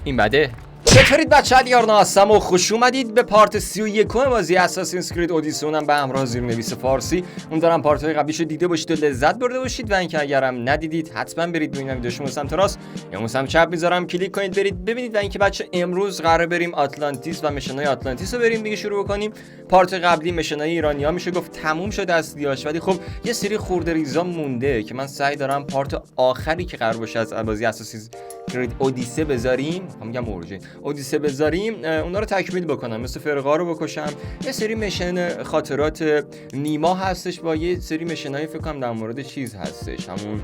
این بده. چطورید بچه AliArena هستم و خوش اومدید به پارت 31 بازی اساسینز کرید اودیسه، اونم به همراه زیرنویس فارسی. امیدوارم پارت های قبلیشو دیده باشید و لذت برده باشید و اینکه اگرم ندیدید حتما برید ببینید. ویدیوشو سمت راست یا سمت چپ میذارم، کلیک کنید برید ببینید. و اینکه بچه امروز قراره بریم آتلانتیس و مشنای آتلانتیس رو بریم دیگه شروع بکنیم. پارت قبلی مشنای ایرانی‌ها میشه گفت تموم شده اصلیاش، ولی خب یه سری خورده ریزا مونده که من سعی دارم پارت آخری که قرار باشه از بازی اساسینز کرید اودیسه بذاریم، میگم اورجین اودیسه بذاریم، اونا رو تکمیل بکنم، مثل فرقا رو بکشم. یه سری مشن خاطرات نیما هستش با یه سری مشنای فکر کنم در مورد چیز هستش، همون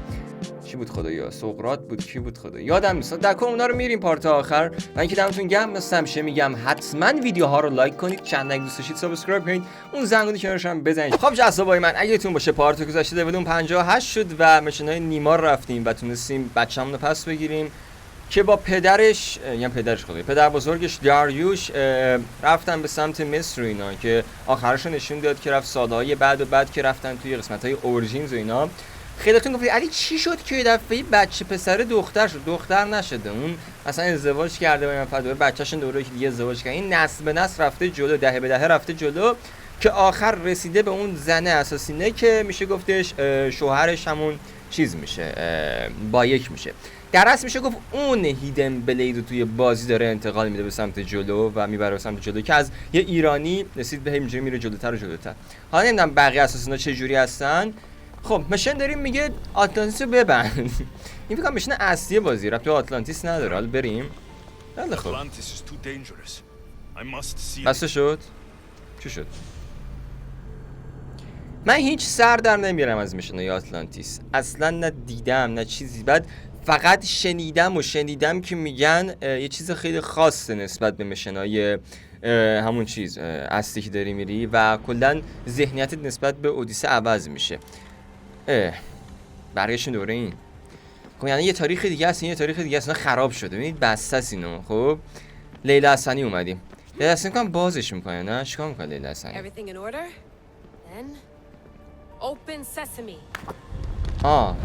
چی بود خدایا، سقراط بود، کی بود خدا یادم نیست. دکو اونا رو میریم پارت آخر. و اینکه دمتون گرم، مثل همیشه میگم حتما ویدیوها رو لایک کنید، چند دوست داشتید سابسکرایب کنید، اون زنگوله کنارش هم بزنید. خب جذابای من، اگه تون باشه پارت گذشته لول 58 شد و مشنای نیما رفتیم و تونستیم بچه‌مون رو پس بگیریم که با پدرش، یعنی پدرش خدایی پدر بزرگش داریوش رفتن به سمت مصر و اینا، که آخرش نشون داد که رفت سالهای بعد که رفتن توی قسمت‌های اورژینز و اینا. خیلیتون گفتید علی چی شد که یه دفعه بچه پسر دختر شد؟ دختر نشده، اون اصلا ازدواج کرده و من بچه‌شون دوره که دیگه ازدواج کرد. این نسل به نسل رفته جلو، دهه به دهه رفته جلو، که آخر رسیده به اون زن اساسینه که میشه گفتش شوهرش همون چیز میشه، با یک میشه. در اصل میشه گفت اون هیدن بلید رو توی بازی داره انتقال میده به سمت جلو و میبره به سمت جلو، که از یه ایرانی رسید به اینجوری میره جلوتر و جلوتر. حالا نمیدونم بقیه اساسینا چه جوری هستن. خب مشن داریم میگه آتلانتیس رو ببند. این فکر کنم مشن اصلی بازی رفت تو آتلانتیس نداره. حالا بریم. خیلی خوب. بسته شد؟ چی شد؟ من هیچ سر در نمیارم از مشنای آتلانتیس، اصلا نه دیدم نه چیزی، بعد فقط شنیدم که میگن یه چیز خیلی خاصه نسبت به مشنای همون چیز اصلی که داری میری و کلا ذهنیتت نسبت به اودیسه عوض میشه. برگشتیم دوره این. خب یعنی یه تاریخ دیگه است، این یه تاریخ دیگه است، خراب شده. ببینید بسته است اینو. خب لیلا حسنی اومدیم. لیلا حسنی کام بازش میکنه، نه چیکار میکنه لیلا حسنی؟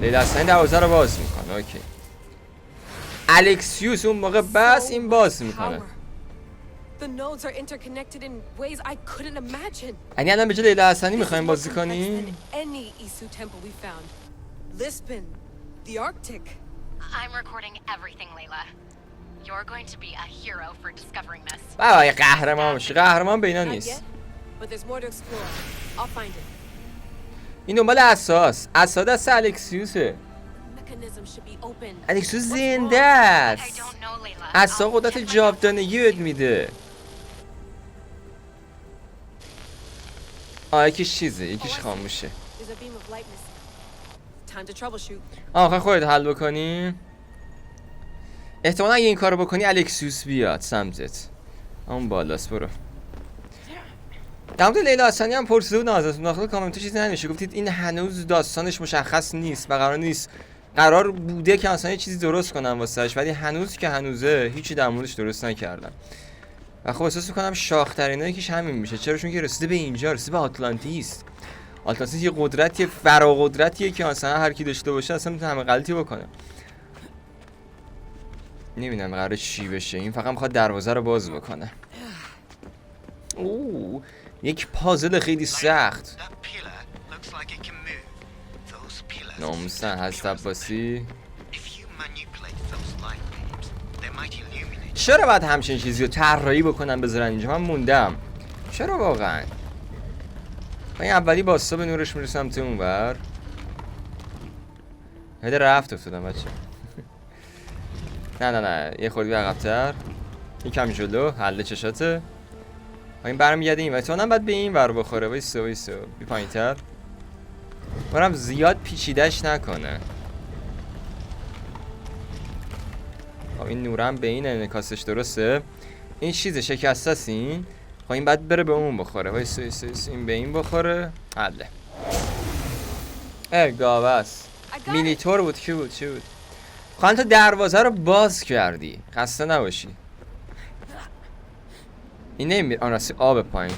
لیلا حسنی دروازه رو باز میکنه. اوکی. الکسیوس اون موقع بس این باز میکنه. یعنی الان به جای لیلا حسنی میخوایم بازی کنیم؟ بابا قهرمان میشه، قهرمان به اینا نیست. این دنبال اساس دست الکسیوسه. الکسیوس زنده است. اساس قدرت جاودانگی بهت میده. یکیش چیزه، یکیش خاموشه. آخه خودت حل بکنی. احتمالا اگه این کارو بکنی الکسیوس بیاد سمتت. اون بالاست، برو. در مورد لیلا حسنی هم پرسیده بود ازتون داخل کامنت چیزی ننوشته، گفتید این هنوز داستانش مشخص نیست و قرار نیست، قرار بوده که اصلا یه چیزی درست کنم واسش، ولی هنوز که هنوزه هیچی در موردش درست نکردن. و خب احساس می‌کنم شاخ‌ترینه یکیش همین میشه. چرا؟ چون که رسیده به اینجا، رسیده به آتلانتیس. آتلانتیس یه قدرتی فراقدرتیه که مثلا هر کی داشته باشه اصلا میتونه همه غلطی بکنه. نمیدونم قراره چی بشه. این فقط میخواد دروازه رو باز بکنه. یک پازل خیلی سخت. ناموسن هست عباسی. چرا باید همچین چیزی رو طراحی بکنن بذارن اینجا؟ من موندم. چرا واقعا؟ من اولی باستا به نورش میرسم تو اون بر. هده رفت افتادم بچه. نه یه خوردی عقب‌تر، یکم جلو، حل چشاته. این برمیگرده این و تو هم باید به این ور بخوره. وایسا بی پایین‌تر. برام زیاد پیچیده‌اش نکنه. خب این نورم به این انعکاسش درسته. این چیز شکسته است این. خب این بعد بره به اون بخوره. وایسا این به این بخوره. حله. گاوه است. مینیتور بود چی بود؟ خب تو دروازه رو باز کردی. خسته نباشی. این نمیره. آن راستی آب پایین.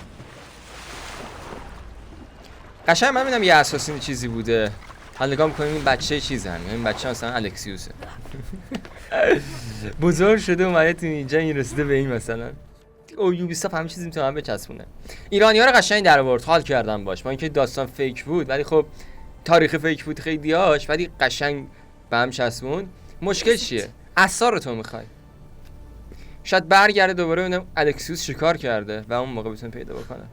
قشنگ من میدونم یه اساسین چیزی بوده. حالا نگاه میکنیم این بچه چیز هم، این بچه مثلا الکسیوسه. بزرگ شده اومده تو اینجا، این رسیده به این مثلا. او یوبیسافت همه چیزی میتونه بچسبونه. ایرانی‌ها رو قشنگ در آورد، حال کردم باش. با اینکه داستان فیک بود ولی خب تاریخ فیک بود خیلیاش، ولی قشنگ به هم چسبون. مشکل چیه؟ اسرار تو میخوای. شاید برگرده دوباره ببینم الکسیوس شکار کرده و اون موقع بتونه پیدا بکنه.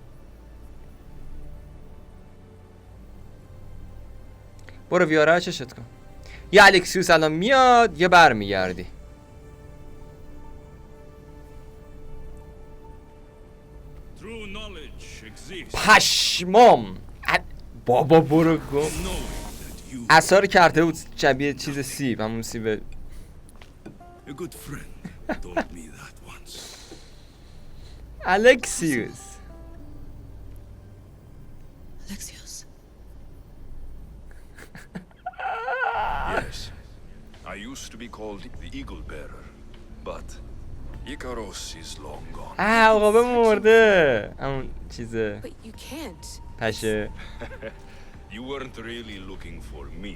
برو ویاره چشت کن. یا الکسیوس الان میاد یا برمیگردی. پشمام. بابا برو گم. اثر کرده بود شبیه چیز سیب، همون سیب. الکسیوس. Yes, I used to be called the Eagle Bearer, but Icaros is long gone. عقابه مرده. همون چیزه. But you can't. پشه. You weren't really looking for me,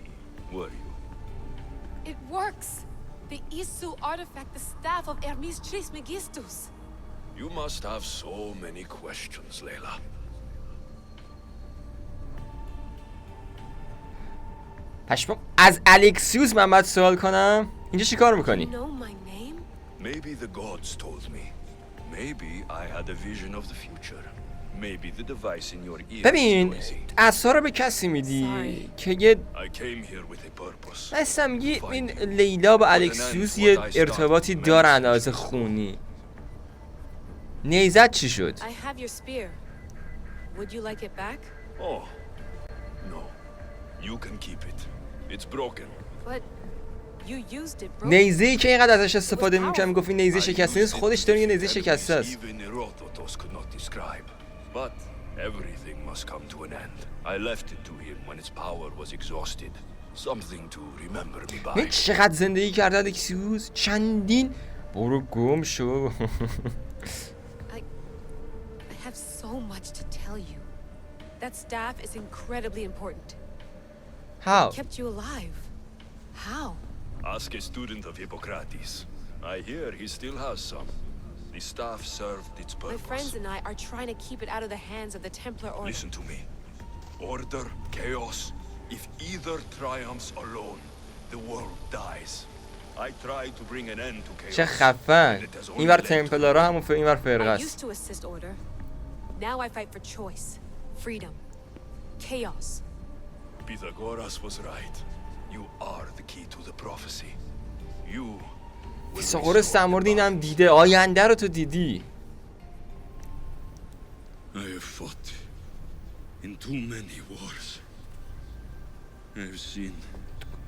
were you? It works. The Isu artifact, the staff of Hermes Trismegistus. You must have so many questions, Layla. پشمام. از الکسیوس من باید سوال کنم؟ اینجا چی کار میکنی؟ You know my name? Maybe the gods told me. Maybe I had a vision of the future. Maybe the device in your ear ببین is noisy. اسرار رو به کسی میدی که یه I came here with a purpose. اصلا میگی این لیلا با الکسیوس یه ارتباطی دارن از خونی. نیزت چی شد؟ I have your spear. Would you like it back? Oh, no. You can keep it. It's broken. But you used it, bro. نیزه‌ای که اینقدر ازش استفاده می‌کنم گفت این نیزه شکسته نیست، خودش داره یه نیزه شکسته است. Even Herodotus could not describe. But everything must come to an end. I left it to him when its power was exhausted. Something to remember me by. این چقدر زندگی کرده الکسیوس؟ چندین. برو گم شو. I have so much to tell you. That staff is incredibly important. How? Kept you alive. How? Ask a student of Hippocrates. I hear he still has some. The staff served its My purpose. friends and I are trying to keep it out of the hands of the Templar Order. Listen to me. Order, chaos. If either triumphs alone, the world dies. I try to bring an end to chaos. چه خفن. اینور تمپلارا همون اینور فرقه I used است. to assist order. Now I fight for choice, freedom, chaos. Pythagoras was right. You are the key to the prophecy. You will فیثاغورس در restore مورد the اینم balance. دیده. آینده رو تو دیدی. I have fought in too many wars. I have seen.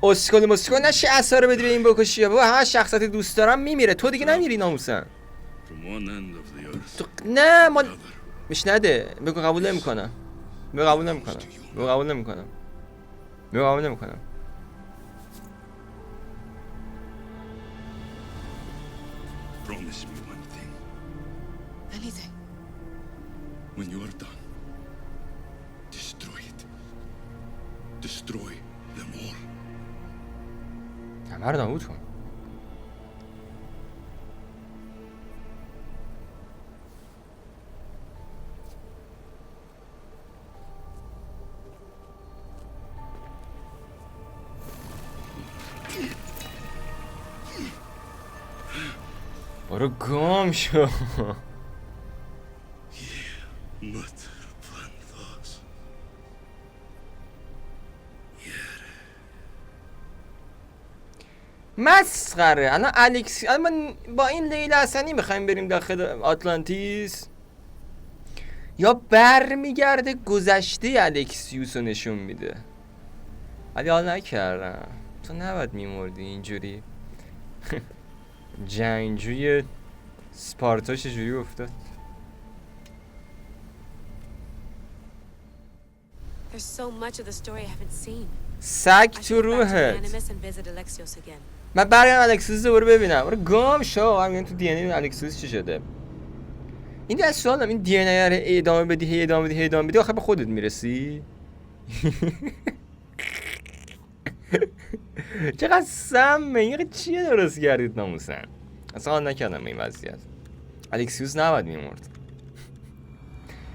اسکل مسکل نشی اثر بدی به این بکشی. بابا همه شخصیت دوست دارم میمیره، تو دیگه نمیری ناموسن. From one end of the earth نه ما to the other. مش نده. بگو قبول نمیکنم. بگو قبول نمیکنم. بگو قبول نمیکنم. بگو قبول نمیکنم. Promise me one thing. Anything. When you are done, destroy it. Destroy them all. همه رو نابود کن. برو گم شو. But fantas. مسخره. الان الان من با این لیلا حسنی میخوایم بریم داخل آتلانتیس یا بر میگرده گذشته الکسیوس رو نشون میده. ولی حال نکردم. تو نباید میمردی اینجوری. جنگجوی سپارتا چجوری افتاد؟ There's so much of the story I haven't seen. سگ I تو should go back to روحت. Animus and visit Alexios again. من برگردم الکسیوس دوباره ببینم. برو گم شو. همین تو دی ان ای الکسیوس چی شده؟ این دیگه از سوالم، این دی ان ای رو ادامه بدی، هی ادامه بدی، هی ادامه بدی، آخه به خودت میرسی. چقدر سمه این چیه درست کردید ناموسن. اصلا حال نکردم این وضعیت. الکسیوس نباید میمرد.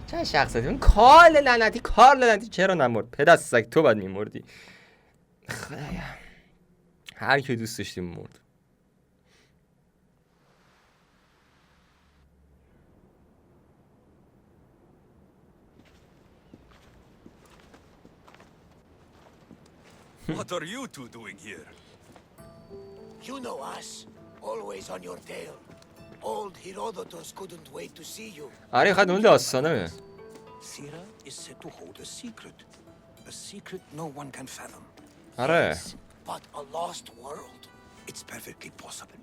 چه شخصیتی اون کارل لعنتی چرا نمرد؟ پدر سگ تو باید میمردی. خدایا هر کی دوست داشتی مرد. What are you two doing here? You know us, always on your tail. Old Herodotus couldn't wait to see you. آره خد اون داستانه. Sira is said to hold a secret no one can fathom. آره. But a lost world, it's perfectly possible.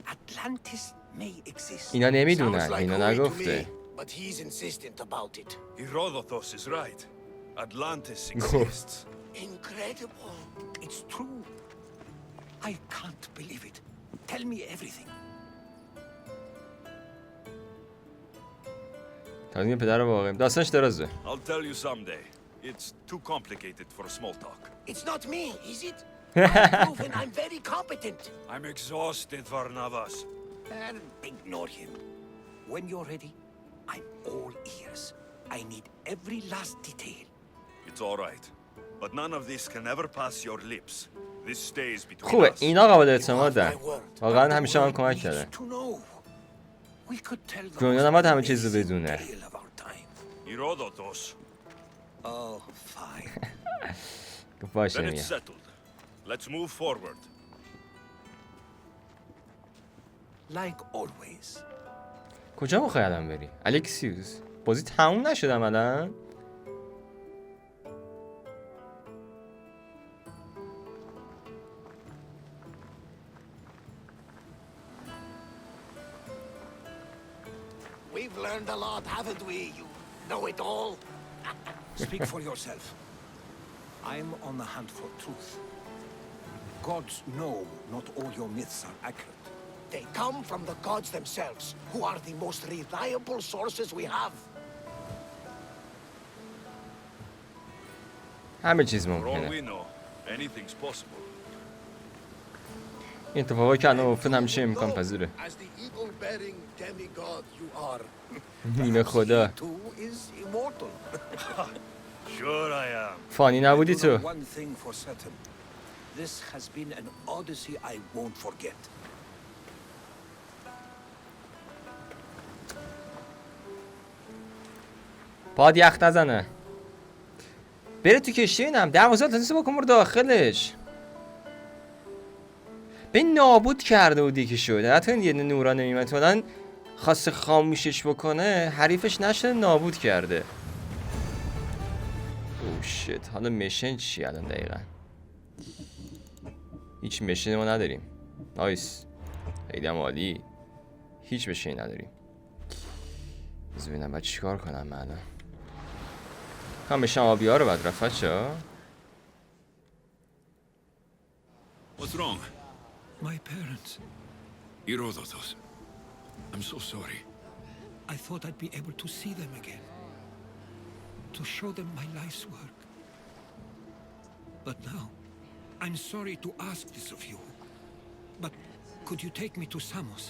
Atlantis may exist. اینا نمیدونن، Sounds like اینا Creed to نگفته. me, But he's insistent about it. Herodotus is right. Atlantis exists. Incredible. It's true. I can't believe it. Tell me everything. تازه پدر واقعی داستانش درازه. I'll tell you someday. It's too complicated for small talk. It's not me, is it? I've proven I'm very competent. I'm exhausted, Varnavas. And ignore him. When you're ready, I'm all ears. I need every last detail. It's all right. But none of this can ever pass your lips. This stays between خوبه us. اینا قابل اعتمادن. واقعا همیشه من کمک کرده. دنیا نباید همه چیز رو بدونه. Herodotus. Oh, fine. باشه Then it's میگم. settled. Let's move forward. Like always. کجا میخوای الان بری؟ الکسیوس بازی تموم نشده الان؟ We've learned a lot, haven't we? You know it all. Speak for yourself. I'm on the hunt for truth. Gods know not all your myths are accurate. They come from the gods themselves, who are the most reliable sources we have. همه چیز For all ممکنه. we know, anything's possible. این اتفاقایی که الان افتاد همیشه امکان پذیره. As the eagle-bearing demigod you are. نیمه خدا. Too is immortal. Sure I am. فانی نبودی تو. One thing for certain. This has been an odyssey I won't forget. پاد یخ نزنه. بره تو کشتی اینم 12 آتلانتیس با کمر داخلش. به نابود کرده بودی که شده. حتی یه نورا نمیمد مثلا خواسته خاموشش بکنه حریفش نشده نابود کرده. اوه شت. حالا میشن چی الان دقیقا؟ هیچ میشنی ما نداریم. نایس. خیلی هم عالی. هیچ میشنی نداریم. بذار ببینم باید چیکار کنم من الان. میشن آبی ها رو باید رفت بچه. What's wrong? My parents. Herodotus. I'm so sorry. I thought I'd be able to see them again. To show them my life's work. But now, I'm sorry to ask this of you. But could you take me to Samos?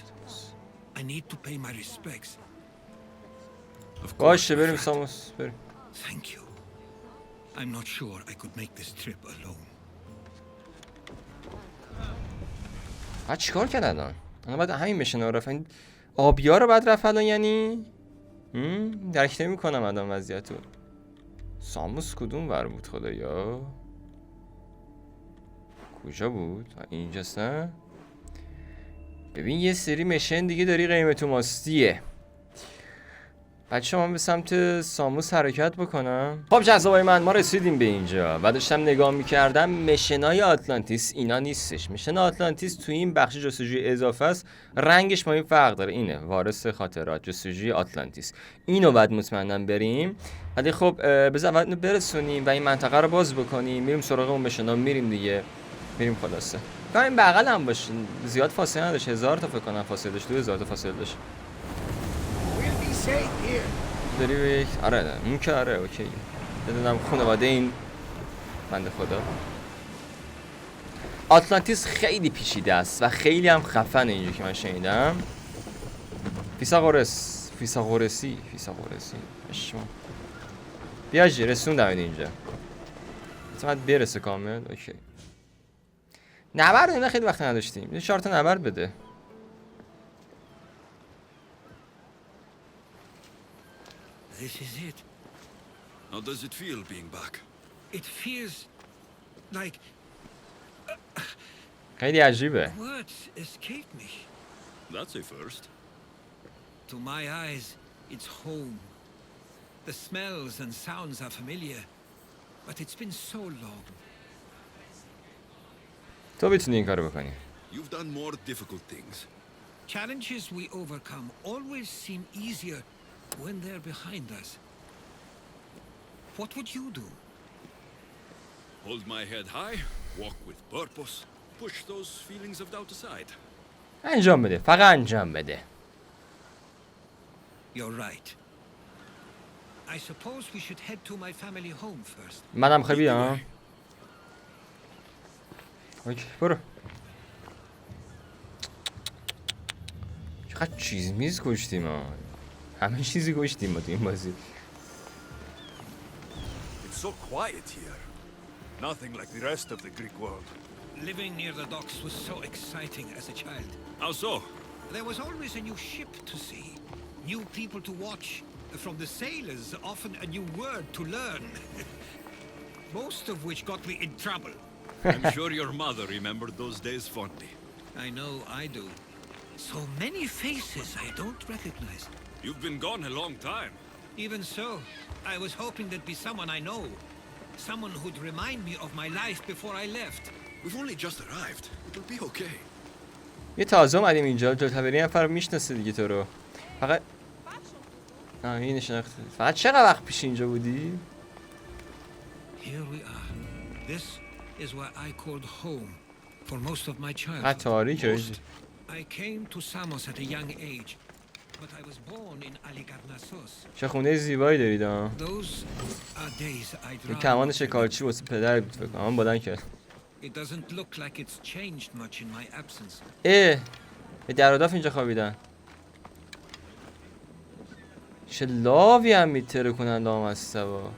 I need to pay my respects. Of course. باشه بریم ساموس بریم. Thank you. I'm not sure I could make this trip alone. بعد چیکار کرد الان؟ الان باید همین میشن رفت. این آبیا رو باید رفت الان یعنی؟ درک نمی‌کنم الان وضعیتو. ساموس کدوم ور بود خدایا؟ کجا بود؟ اینجاست نه؟ ببین یه سری مشن دیگه داری قیمت و ماستیه. بچه من به سمت ساموس حرکت بکنم. خب جذابای من ما رسیدیم به اینجا و داشتم نگاه میکردم مشنای آتلانتیس اینا نیستش. مشن آتلانتیس توی این بخش جستجوی اضافه است. رنگش با این فرق داره. اینه وارث خاطرات جستجوی آتلانتیس. اینو بعد مطمئنا بریم. ولی خب بذار اول برسونیم و این منطقه رو باز بکنیم. میریم سراغ اون مشنا میریم دیگه. میریم خلاصه. این بغل هم باشه. زیاد فاصله نداشت. 1000 تا فکر کنم فاصله داشت. 2000 تا فاصله داشت. داری به یک آره اون که آره اوکی. بدونم خانواده این بنده خدا. آتلانتیس خیلی پیچیده است و خیلی هم خفنه اینجا که من شنیدم. فیثاغورسی اشما بیا جی رسوندم اینجا. مثلا برسه کامل. اوکی. نبرد اینا خیلی وقت نداشتیم. یه 4 تا نبرد بده. This is it. How does it feel being back? It feels like خیلی عجیبه. words escape me. That's a first. To my eyes, it's home. The smells and sounds are familiar, but it's been so long. تو میتونی این کارو بکنی. You've done more difficult things. Challenges we overcome always seem easier when they're behind us. What would you do? Hold my head high, walk with purpose, push those feelings of doubt aside. انجام بده. فقط انجام بده. You're right. I suppose we should head to my family home first. منم خیلی بیام. اوکی برو. چقدر چیز میز کشتیم ها. همه چیزی کشتیم ما تو این بازی. It's so quiet here. Nothing like the rest of the Greek world. Living near the docks was so exciting as a child. How so? There was always a new ship to see, new people to watch. From the sailors, often a new word to learn. Most of which got me in trouble. I'm sure your mother remembered those days fondly. I know I do. So many faces I don't recognize. You've been gone a long time. Even so, I was hoping there'd be someone I know. Someone who'd remind me of my life before I left. We've only just arrived. It'll be okay. یه تازه اومدیم اینجا. جلتبری هم فرق میشناسه دیگه تو رو. فقط این شناخته. فقط چقدر وقت پیش اینجا بودی؟ Here we are. This is where I called home for most of my childhood. تاریکه. I came to Samos at a young age, but I was born in AliArenaX. چه خونه زیبایی دارید ها. Those are days I'd این rather کمان not شکارچی واسه پدر بود فکر کنم. بلند کرد. It doesn't look like it's changed much in my absence. یه دراداف اینجا خوابیدن. چه لاوی هم میتره کنن دام از سوا.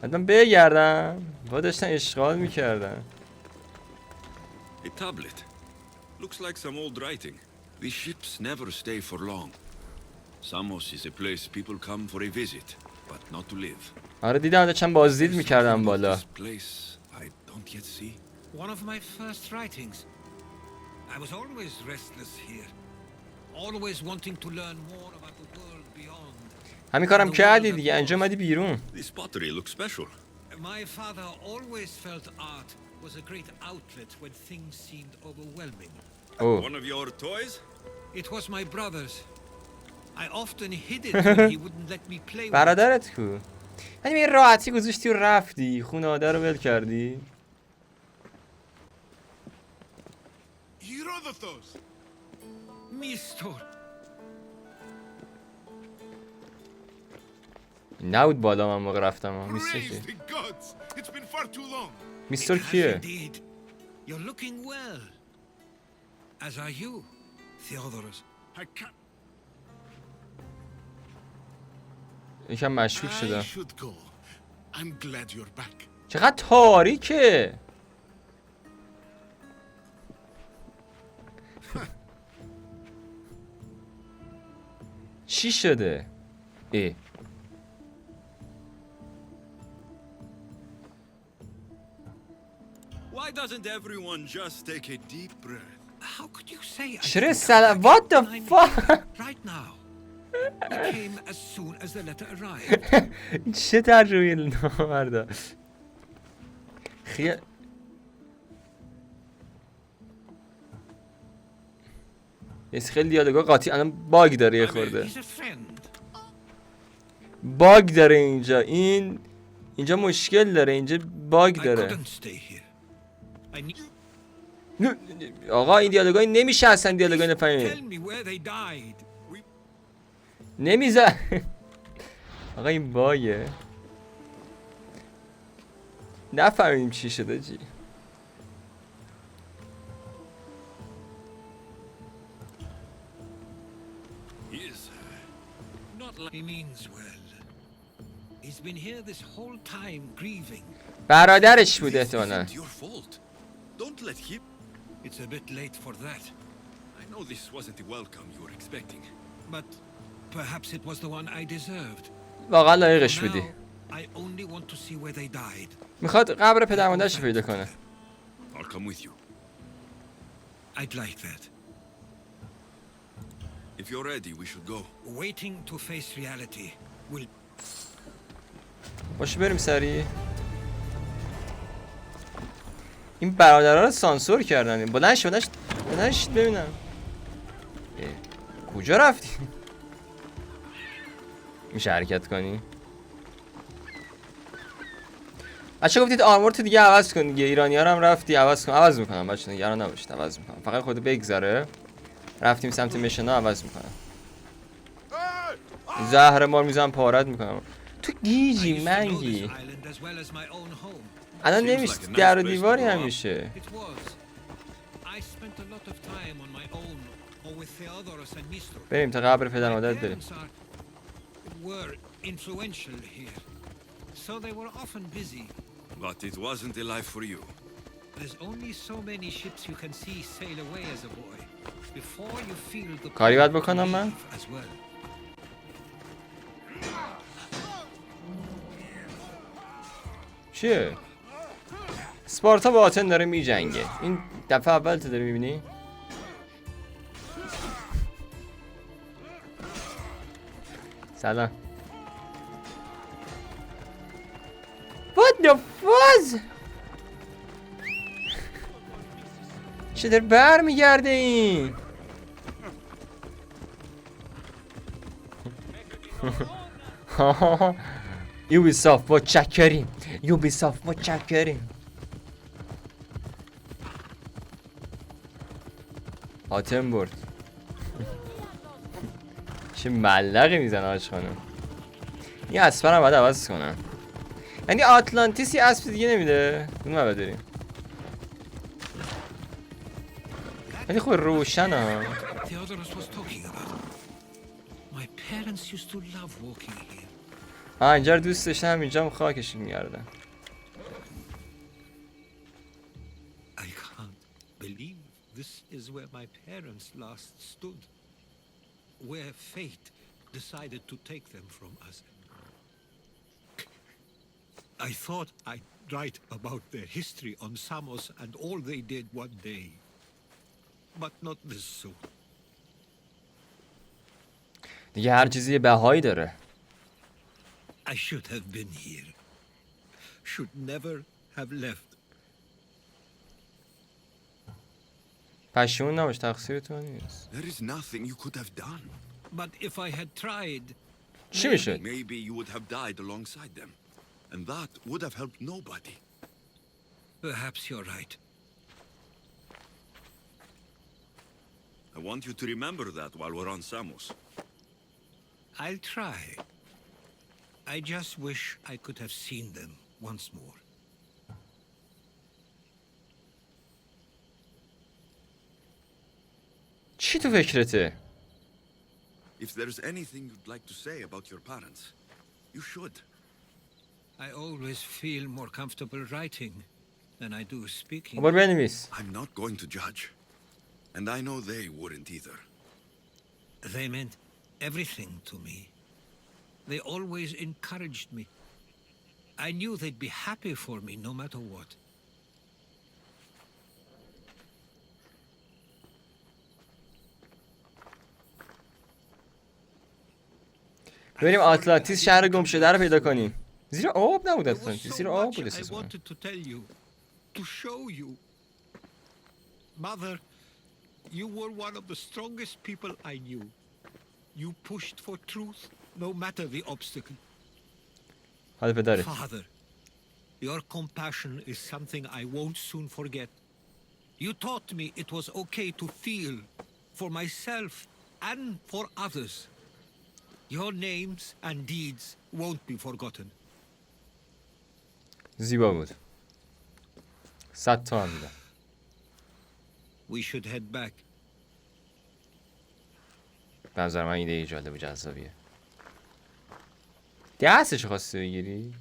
حتما بگردم. با داشتن اشغال میکردن. A tablet. Looks like some old writing. These ships never stay for long. Samos is a place people come for a visit, but not to live. آره دیدم داشتن بازدید میکردم بالا. This place I don't yet see. One of my first writings. I was always restless here. Always wanting to learn more about the world beyond. همین کارم کردی دیگه. اینجا اومدی بیرون. This pottery looks special. My father always felt art was a great outlet when things seemed overwhelming. Oh. One of your toys? It was my brother's. I often hid it when he wouldn't let me play with it. برادرت کو؟ یعنی به راحتی گذاشتی و رفتی. خانواده رو ول کردی. Herodotus! Mistor. نبود بالا من موقع رفتم ها. میستر Praise کیه؟ the gods! It's been far too long. میستر It has کیه؟ indeed. You're looking well. As are you, Theodorus. I can't. یکم مشکوک I شدم. should go. I'm glad you're back. چقدر تاریکه. چی شده؟ ای Why doesn't everyone just take a deep breath? How could you say? I چرا didn't سلام؟ come What back the in time? fuck؟ Right now. It came as soon as the letter arrived. چه ترجمه نامردا. خیلی خیلی دیالوگا قاطی. الان باگ داره یه خورده. He's a friend. باگ داره اینجا. اینجا مشکل داره. اینجا باگ I داره. couldn't stay here. I need. آقا این دیالوگای نمیشه اصلا دیالوگای Tell نفهمی. me where they died. نمیزن. آقا این باگه. نفهمیدیم چی شده جی. He means well. He's been here this whole time grieving. برادرش بود احتمالاً. Your fault. Don't let him. It's a bit late for that. I know this wasn't the welcome you were expecting. But perhaps it was the one I deserved. واقعا لایقش بودی. Now, I only want to see where they died. میخواد قبر پدر مادرش رو پیدا کنه. I'll come with you. I'd like that. If you're ready, we should go. Waiting to face reality will... باشه بریم سریع. این برادرها رو سانسور کردن. بلند شد ببینم. کجا رفتی؟ میشه حرکت کنی؟ بچه گفتید آرمور تو دیگه عوض کن دیگه. ایرانی‌ها رو هم رفتی عوض کن. عوض میکنم بچه، نگران نباشید عوض میکنم. فقط خود بگذره. رفتیم سمت میشنا عوض میکنم. زهر مار میزنم پارت میکنم. تو گیجی منگی. الان نمیشه در و دیواری هم میشه. بریم تا قبر پدر مادرت بریم. But it wasn't a life for you. There's only so many ships you can see sail away as a boy before you feel the کاری باید بکنم من؟ as well. چیه؟ اسپارتا با آتن داره می جنگه. این دفعه اول تو داری میبینی؟ سلام. What the fuzz؟ چه در بر میگرده این؟ یوبیسافت با چکریم. یوبیسافت با چکریم. آتم برد. چه ملقی میزنه آج خانم. این اسبرم باید عوض کنم. یعنی آتلانتیس یه اسب دیگه نمیده؟ اون باید بریم. ولی خب روشن ها. اینجا رو دوست داشتم، اینجا هم خاکش میگردم. I can't believe this is where my parents last stood, where fate decided to take them from us. I thought I'd write about their history on Samos and all they did one day, but not this soon. دیگه هر چیزی یه بهایی داره. I should have been here. Should never have left. پشیمون نباش، تقصیر تو نیست. There is nothing you could have done. But if I had tried, چی میشد؟ Maybe you would have died alongside them. And that would have helped nobody. perhaps you're right. I want you to remember that while we're on Samos. I'll try. I just wish I could have seen them once more. چی تو فکرته؟ If there's anything you'd like to say about your parents, you should. I always feel more comfortable writing than I do speaking. خب بنویس. I'm not going to judge. And I know they wouldn't either. They meant everything to me. They always encouraged me. I knew they'd be happy for me no matter what. بریم آتلانتیس شهر گم شده رو پیدا کنیم. زیر آب نبود There was آتلانتیس، so زیر آب much بود I اساسا. wanted to tell you, to show you. Mother, you were one of the strongest people I knew. You pushed for truth no matter the obstacle. حالا پدرت. Father, your compassion is something I won't soon forget. You taught me it was okay to feel for myself and for others. Your names and deeds won't be forgotten. زیبا بود. 100 تومن میدم. We should head back. به نظر من ایده جالب و جذابیه. دستش خواستی بگیری؟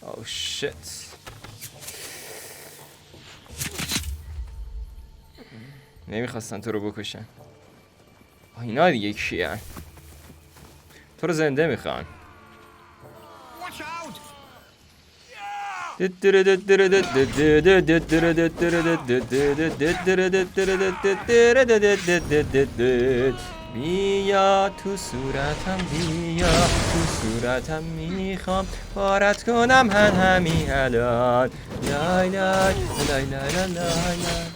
اوه شت. نمیخواستن تو رو بکشن. اینا دیگه کیه؟ تو رو زنده میخوان. Watch out! بیا تو صورتم، بیا تو صورتم، میخوام بارت کنم همین الان. لای لای لای لای لای لای.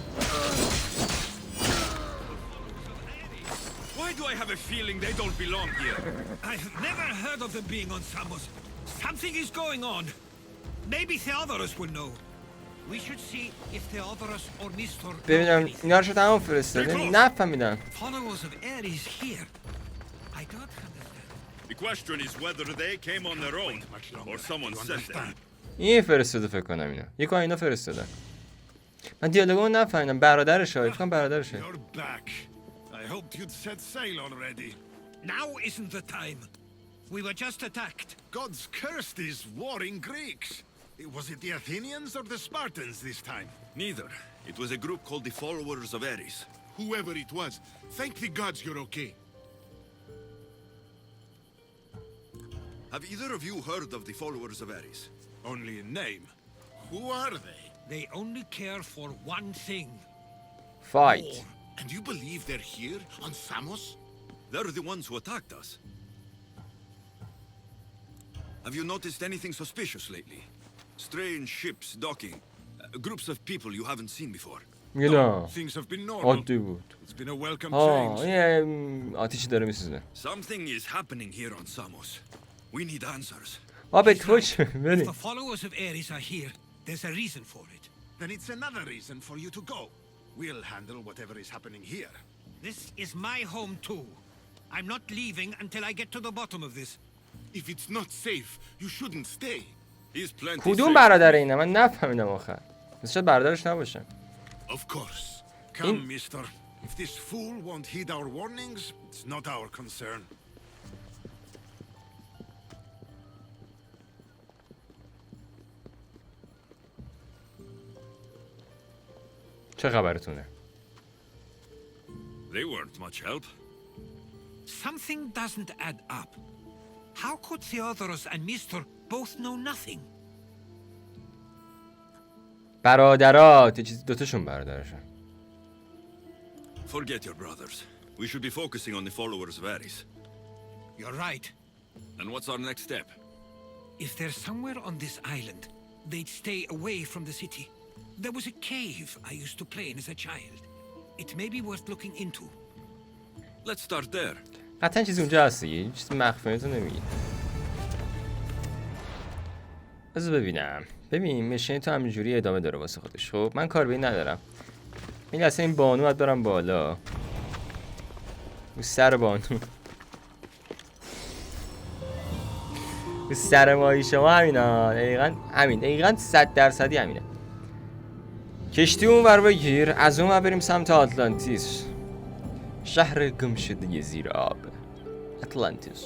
Why do I have a feeling they don't belong here? I've never heard of them being on Samos. Something is going on. Maybe Theodorus will know. We should see if Theodorus or Mr. ببینم اینا رو شو تمام فرستاده. نفهمیدم. Followers of Ares here. I don't understand. The question is whether they came on their own or someone sent them. این فرستاده فکر کنم اینا. یکو اینا فرستادن. من دیالوگو نفهمیدم. برادرشه. فکر کنم برادرشه. You're back. I hoped you'd set sail already. Now isn't the time. We were just attacked. Gods cursed these warring Greeks. Was it the Athenians or the Spartans this time? Neither. It was a group called the Followers of Ares. Whoever it was, thank the gods you're okay. Have either of you heard of the Followers of Ares? Only in name. Who are they? They only care for one thing. Fight. War. And you believe they're here on Samos? They're the ones who attacked us. Have you noticed anything suspicious lately? Strange ships docking. Groups of people you haven't seen before. میگم Things have been normal. عادی بود. It's been a welcome آه change. این آتیشی داره میسوزه. Something is happening here on Samos. We need answers. به تو چه؟ If بریم. the followers of Ares are here, there's a reason for it. Then it's another reason for you to go. We'll handle whatever is happening here. This is my home too. I'm not leaving until I get to the bottom of this. If it's not safe, you shouldn't stay. He's plenty کدوم safe. برادر اینه؟ من نفهمیدم آخر. مثل شاید برادرش نباشه. Of course. Come, mister. If this fool won't heed our warnings, it's not our concern. چه خبرتونه؟ They weren't much help. Something doesn't add up. How could Theodorus and Mr. both know nothing? برادرات. یه چیزی دوتاشون برادرشن. Forget your brothers. We should be focusing on the Followers of Ares. You're right. And what's our next step? If they're somewhere on this island, they'd stay away from the city. There was a cave I used to play in as a child. It may be worth looking into. Let's start there. قطعا چیزی اونجا هست دیگه. چیز مخفیه تو نمیگی. بذار ببینم. ببین مشین تو همینجوری ادامه داره واسه خودش. خب من کار به این ندارم. این اصلا این بانو باید برم بالا. اون سر بانو. اون سر ماهی شما همینا. دقیقا همین. دقیقا 100% همینه. کشتی اون ور بگیر. از اون ور بریم سمت آتلانتیس. شهر گمشده زیر آب. آتلانتیس.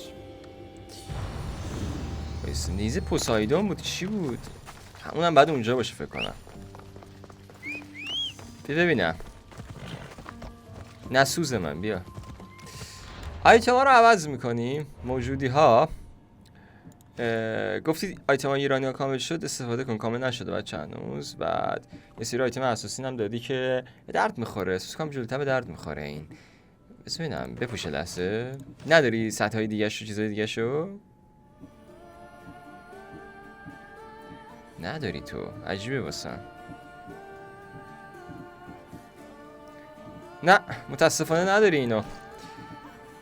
نیزه پوسایدون بود. چی بود؟ همونم بعد اونجا باشه فکر کنم. ببینم. نسوز من بیا. آیتم ها رو عوض میکنیم. موجودی ها. گفتید آیتم ها ایرانی ها کامل شد استفاده کن. کامل نشده بچه هنوز. بعد یه سری آیتم اساسی هم دادی که درد میخوره. احساس کنم جلوتر به درد میخوره این. بس ببینم بپوشه لحظه. نداری سطح های دیگه شو چیزای دیگه شو؟ نداری تو. عجیبه واسم. نه متاسفانه نداری اینو.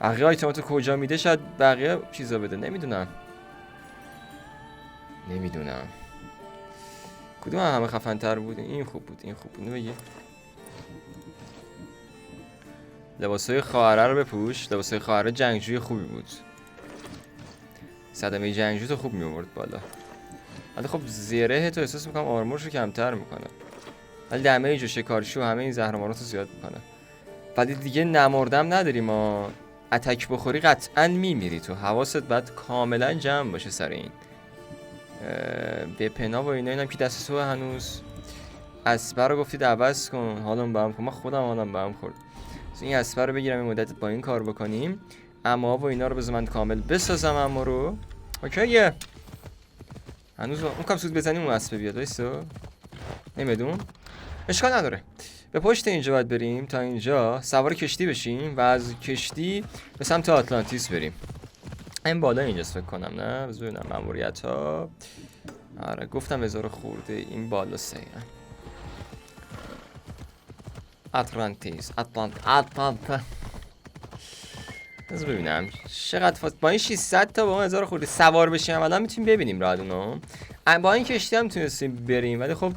بقیه آیتماتو کجا میده؟ شاید بقیه چیزا بده. نمیدونم. کدوم همه خفن تر بود؟ این خوب بود. اینو بگی. لباسای خواهره رو بپوش. لباسای خواهره جنگجوی خوبی بود. صدمه جنگجو تو خوب می آورد بالا. ولی خب زره تو احساس میکنم آرمورشو کمتر میکنه، ولی دمیج و شکارچی و همه این زهرمارات رو زیاد میکنه. ولی دیگه نمردم نداریم ما، اتک بخوری قطعا میمیری تو، حواست باید کاملا جمع باشه سر این وپنا و اینم که دست تو هنوز. اسبه رو گفتید عوض کن، حالم به هم کن، من خودم حالم به هم خورد. این اسبه رو بگیرم این مدت با این کار بکنیم، اما و اینا رو بذار من کامل بسازم. اما رو اوکیه، هنوز اون کم سود بزنیم اون اسبه بیاد. وایسا نمیدون، اشکال نداره. به پشت اینجا باید بریم تا اینجا سوار کشتی بشیم و از کشتی به سمت آتلانتیس بریم. این بالا اینجاست فکر کنم، نه بذار ببینم ماموریت ها. آره گفتم 1000 خورده این بالا سه. آتلانتیس بذار ببینم چقدر با این 600 تا با اون 1000 خورده سوار بشیم الان میتونیم ببینیم راه اونو. با این کشتی هم تونستیم بریم، ولی خب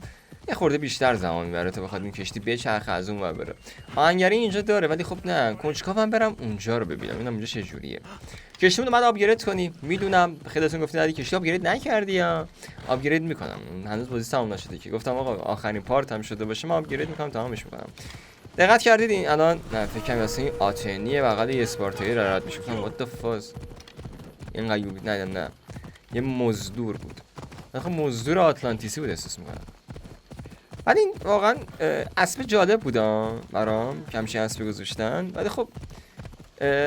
یه خورده بیشتر زمان میبره تا بخواد این کشتی بچرخه از اون ور بره. آهنگری اینجا داره ولی خب نه، کنجکاوم برم اونجا رو ببینم ببینم اونجا چه جوریه. کشتیمون رو بعد آپگرید کنیم. میدونم خیلیتون گفتین علی کشتی آپگرید نکردی یا آپگرید میکنم، هنوز بازی تموم نشده که گفتم آقا آخرین پارت هم شده باشه من آپگرید میکنم تمامش میکنم. دقت کردید این الان نه فکر کنم واسه این آتنیه بغل یه اسپارتایی را رد میشه. گفتم وات د فاز این قیوب نه یه مزدور بود. آخه مزدور آتلانتیسی بود احساس میکنم. ولی این واقعا اسب جالب بودم برام که همچین اسب گذاشتن، ولی خب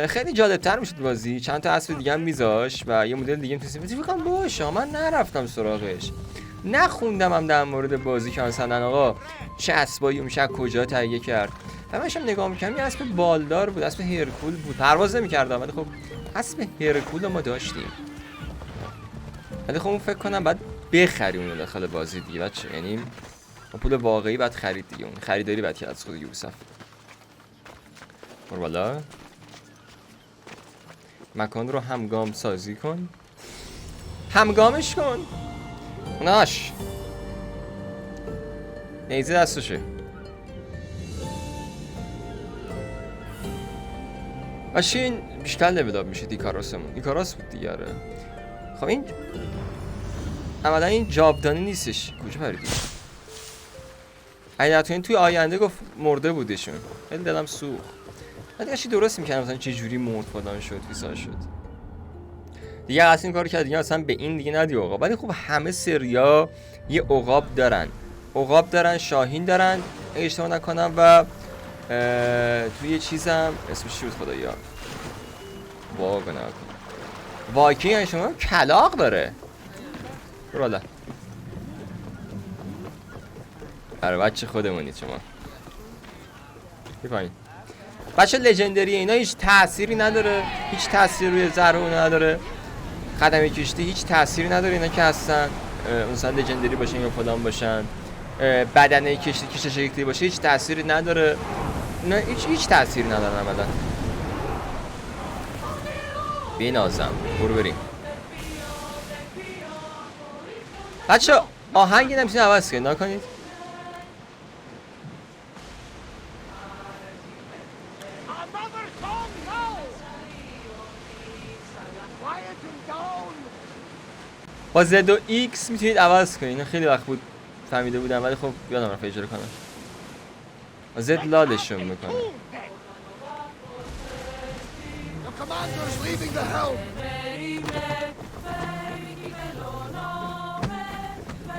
خیلی جالب‌تر میشد بازی. چند تا اسب دیگه هم میذاش و یه مدل دیگه هم می‌تونستیم بگم باشه. من نرفتم سراغش، نخوندم هم در مورد بازی که مثلا آقا چه اسبایی میشه کجا تهیه کرد. همش هم نگاه می‌کردم یه اسب بالدار بود، اسب هرکول بود، پرواز نمی‌کردم ولی خب اسب هرکول رو ما داشتیم. ولی خب اون فکر کنم بعد بخریم اون داخل بازی دیگه بچه، یعنی پول واقعی بعد خرید دیگه، اون خریداری بعد کرد از خود یوسف. برو بالا، مکان رو همگام سازی کن، همگامش کن. ناش نیزه دستشه این بیشتر لولاب میشه. دیکاراسمون دیکاراس بود دیگه. آره خب این عملا این جابدانی نیستش. کجا پریدی؟ این توی آینده گفت مرده بودشون، خیلی دلم سوخت. من دیگه درست میکنم مثلا چه جوری مرد فلان شد فیسا شد دیگه. اصلا این کارو کرد دیگه اصلا به این دیگه ندی عقاب. ولی خب همه سریا یه عقاب دارن، شاهین دارن اگه اشتباه نکنم، و توی یه چیزم اسمش چی بود خدایا وایکینگ شما کلاغ داره. برالا برای بچه خودمونید شما. بفهمید بچه لژندری اینا هیچ تأثیری نداره، هیچ تأثیری روی زهرمون نداره. خدمه کشتی هیچ تأثیری نداره اینا که هستن مثلا لژندری باشن یا فلان باشن. بدنه کشتی که شکلی باشه هیچ تأثیری نداره. نه هیچ تأثیری نداره عملا. بینازم برو بریم بچه. آهنگ نمیتونی عوض کنید نکنید. با زد و ایکس میتونید عوض کنید. خیلی وقت بود فهمیده بودم ولی خب یادم رفت اجرا کنم. با زد لالشون میکنم.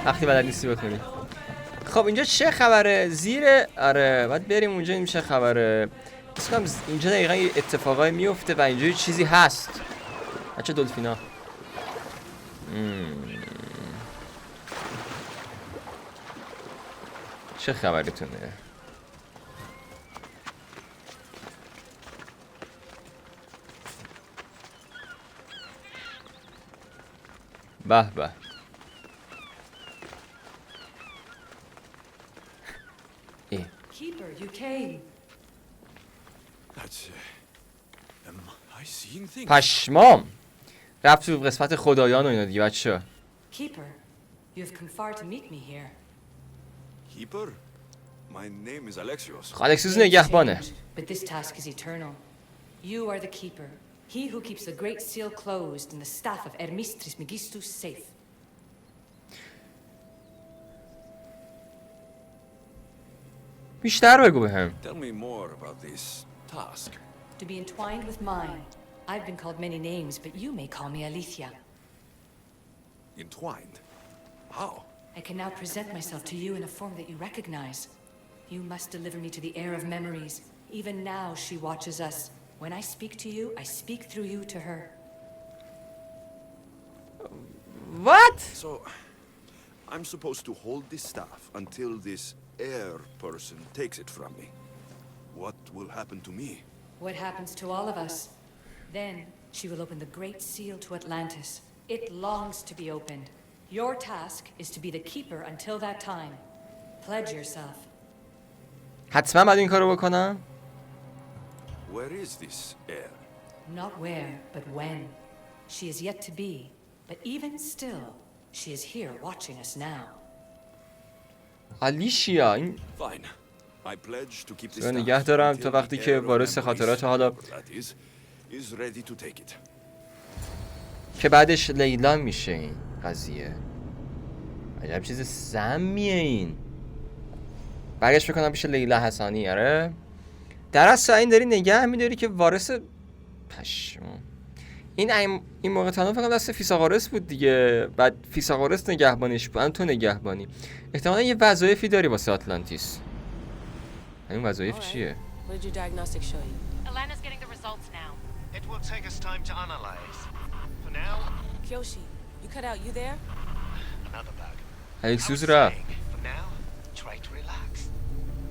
وقتی بلد نیستی بخونی. خب اینجا چه خبره؟ آره باید بریم اونجا این چه خبره. اسمم اینجا دقیقا یه اتفاقای میفته و اینجا یه چیزی هست. بچه دلفینا چه خبرتونه؟ به به Keeper, you came. That's am I seeing things? پشمام رفت تو قسمت خدایان و اینا دیگه بچه. Keeper, you've come far to meet me here. Keeper? My name is Alexis. الکسیوس نگهبانه. But this task is eternal. You are the keeper, he who keeps the great seal closed and the staff of Hermistris Megistus safe. بیشتر بگو بهم. Tell me more about this task. To be entwined with mine. I've been called many names, but you may call me Alicia. Entwined? How? I can now present myself to you in a form that you recognize. You must deliver me to the heir of memories. Even now she watches us. When I speak to you, I speak through you to her. What? So, I'm supposed to hold this staff until this heir person takes it from me. What will happen to me? What happens to all of us? Then she will open the great seal to Atlantis. It longs to be opened. Your task is to be the keeper until that time. Pledge yourself. حتما باید این کارو بکنم؟ Where is this heir? Not where, but when. She is yet to be, but even still, she is here watching us now. آلیشیا این Fine. I pledge to keep this رو نگه دارم تا وقتی که وارث خاطرات حالا is ready to take it. که بعدش لیلا میشه این قضیه. عجب چیز سمیه این. برگشت بکنم پیش لیلا حسانی. آره در اصل این داری نگه میداری که وارث پشمو این موقع تنها فقط دست فیثاغورس بود دیگه. بعد فیثاغورس نگهبانیش بود، تو نگهبانی. احتمالا یه وظایفی داری واسه آتلانتیس. این وظایف چیه؟ What did your diagnostic show you? Elena's getting the results now. It will take us time to analyze. For now, Kyoshi, you cut out. You there? another bug. الکسیوس رفت. For now, try to relax.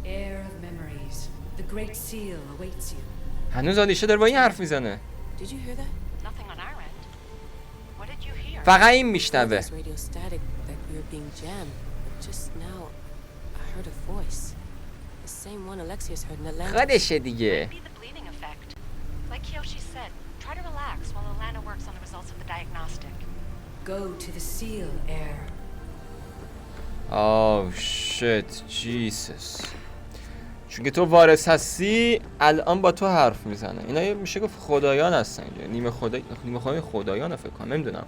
Heir of memories. The great seal awaits you. هنوز آلیشه داره با این حرف میزنه. Did you hear that? Nothing on our end. What did you hear? فقط این میشنوه. There's radio static that we were being jammed. But just now, I heard a voice. The same one Alexis heard in Atlantis. خودشه دیگه. Be the bleeding effect. Like Kyoshi said, try to relax while Alana works on the results of the diagnostic. Go to the seal, heir. Oh shit Jesus. چون که تو وارث هستی الان با تو حرف میزنه. اینا میشه گفت خدایان هستن، نیمه خدایان فکر کنم، نمیدونم.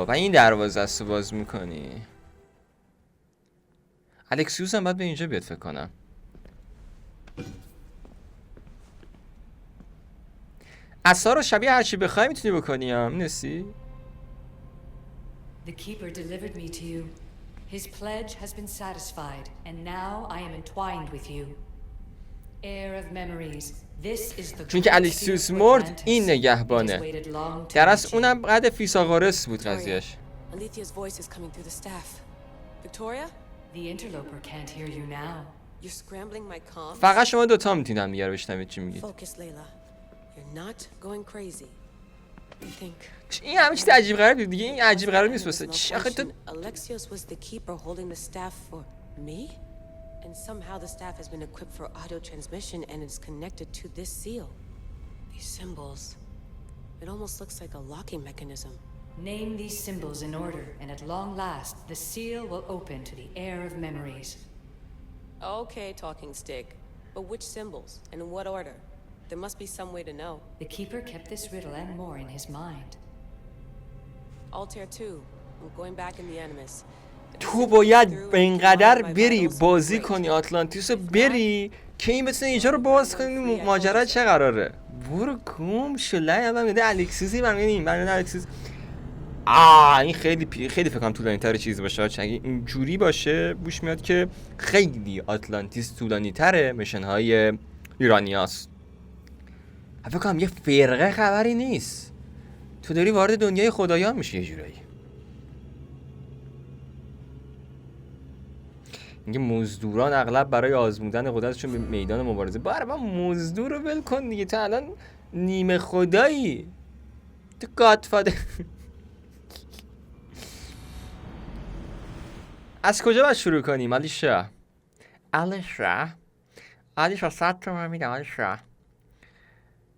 و این دروازه است باز میکنی. الکسیوس هم باید به اینجا بیاد فکر کنم. عصا رو شبیه هرچی بخوای میتونی بکنی هم نسی؟ The keeper delivered me to you. His pledge has been satisfied, and now I am entwined with you. Heir of memories. This is the چون که الکسیوس مرد این نگهبانه. در اصل اونم قد فیثاغورس بود قضیهش. Aletheia's voice is coming through the staff. Victoria? The interloper can't hear you now. You're scrambling my comms? فقط شما دوتا میتونم دیگه رو بشنوید چی میگید. Focus, Layla. You're not going crazy. You think این همه چیز عجیب غریب دیگه. این عجیب غریب نیست واسه چی آخه تو Alexis was the keeper holding the staff for me? And somehow the staff has been equipped for audio transmission and is connected to this seal. These symbols. It almost looks like a locking mechanism. Name these symbols in order, and at long last, the seal will open to the heir of memories. Okay, talking stick. But which symbols? And in what order? There must be some way to know. The keeper kept this riddle and more in his mind. Altair 2. I'm going back in the Animus. تو باید به اینقدر بری بازی کنی آتلانتیس رو بری که این بتونه اینجا رو باز کنی. ماجرا چه قراره؟ برو گم شو. من میده الکسیسی من الکسیس. این خیلی فکر کنم طولانی تر چیز باشه. چون اگه اینجوری باشه بوش میاد که خیلی آتلانتیس طولانی تره مشن های ایرانیاست. فکر کنم یه فرقه خبری نیست. تو داری وارد دنیای خدایان میشی یه جورایی. اینکه مزدوران اغلب برای آزمودن قدرتشون به میدان مبارزه. با مزدور رو ول کن دیگه. تو الان نیمه خدایی. تو گادفادر. از کجا باید شروع کنیم آلیشا؟ آلیشا 100 تومن میدم آلیشا.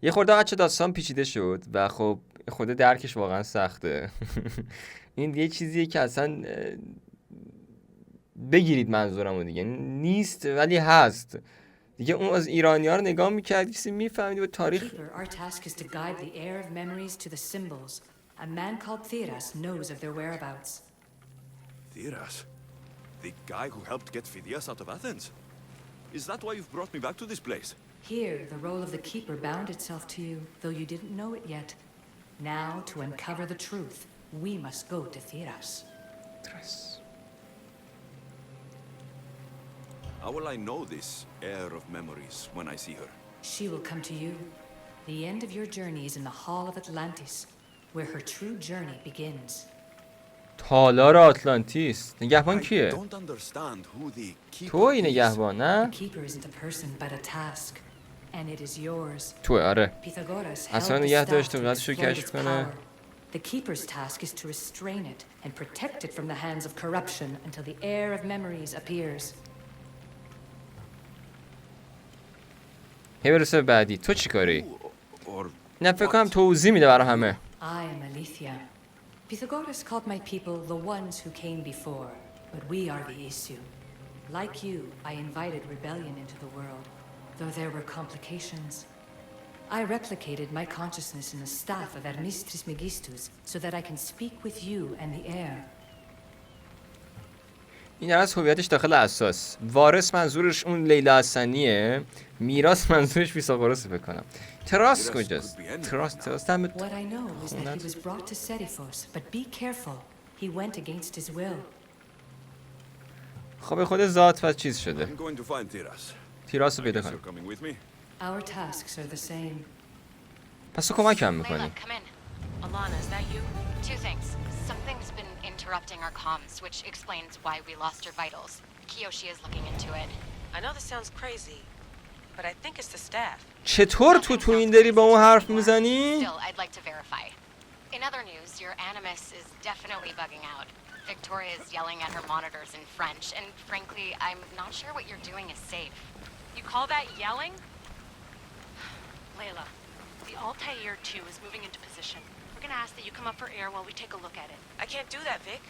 یه خورده بچه داستان پیچیده شد و خب خود درکش واقعا سخته. این یه چیزیه که اصلا بگیرید منظورمو دیگه نیست ولی هست دیگه. اون از ایرانی ها رو نگاه میکرد کسی میفهمید و تاریخ. Our task is to guide the heir of memories to the symbols. A man called Theras knows of their whereabouts. Theras? The guy who helped get Phidias out of Athens. Is that why you've brought me back to this place? Here, the role of the keeper bound itself to you, though you didn't know it yet. Now, to uncover the truth, we must go to Theras. How will I know this heir of memories when I see her? She will come to you. The end of your journey is in the Hall of Atlantis, where her true journey begins. تالار آتلانتیس. نگهبان I کیه؟ don't understand who the keeper توی is. نگهبان نه؟ The keeper isn't a person, but a task, and it is yours. توی آره. Pythagoras held اصلا the نگه staff داشت to و قدرش رو exploit کشف its کنه. power. The keeper's task is to restrain it and protect it from the hands of corruption until the heir of memories appears. هی برسه بعدی. تو چی کاری؟ Or نه فکر کنم توضیح میده برای همه. I am Aletheia. Pythagoras called my people the ones who came before, but we are the issue. Like you, I invited rebellion into the world, though there were complications. I replicated my consciousness in the staff of Hermes Trismegistus so that I can speak with you and the heir. این از هویتش داخل اساس. وارث منظورش اون لیلا حسنیه. میراث منظورش فیثاغورس فکر کنم. تراس کجاست؟ تراس هم What I know is that he was brought to Seriphos, but be careful. He went against his will. خب خود ذات پس چیز شده. I'm going to find Theras. تیراس رو I پیدا guess کنم. you're coming with me. Our tasks are the same. پس تو کمکم میکنی. Layla, come in. Alana, is that you? Two things. Something's been interrupting our comms, which explains why we lost your vitals. Kiyoshi is looking into it. I know this sounds crazy, but I think it's the staff. چطور تو این داری با اون حرف میزنی؟ Still, I'd like to verify. In other news, your animus is definitely bugging out. Victoria is yelling at her monitors in French, and frankly, I'm not sure what you're doing is safe. You call that yelling? Layla, the Altair 2 is moving into position. We're gonna ask that you come up for air while we take a look at it. I can't do that, Vic.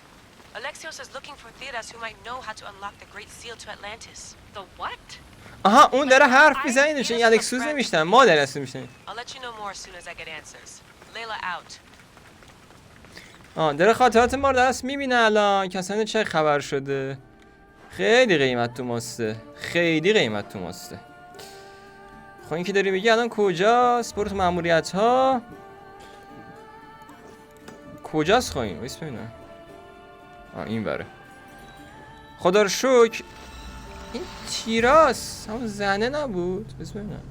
Alexios is looking for Theras who might know how to unlock the Great Seal to Atlantis. The what? آها اون داره حرف میزنه نشون الکسیوس نمیشتن ما در اصل میشتن. I'll let you know more as soon as I get answers. Layla out. داره خاطرات ما رو دست میبینه الان که اصلا چه خبر شده. خیلی قیمت تو ماسته. خیلی قیمت تو ماسته. خب این که داری میگی الان کجاست؟ برو تو ماموریت ها. کجاست خواهیم؟ بایست ببینم. این بره. خدا رو شکر این تیراس همون زنه نبود. بایست ببینم.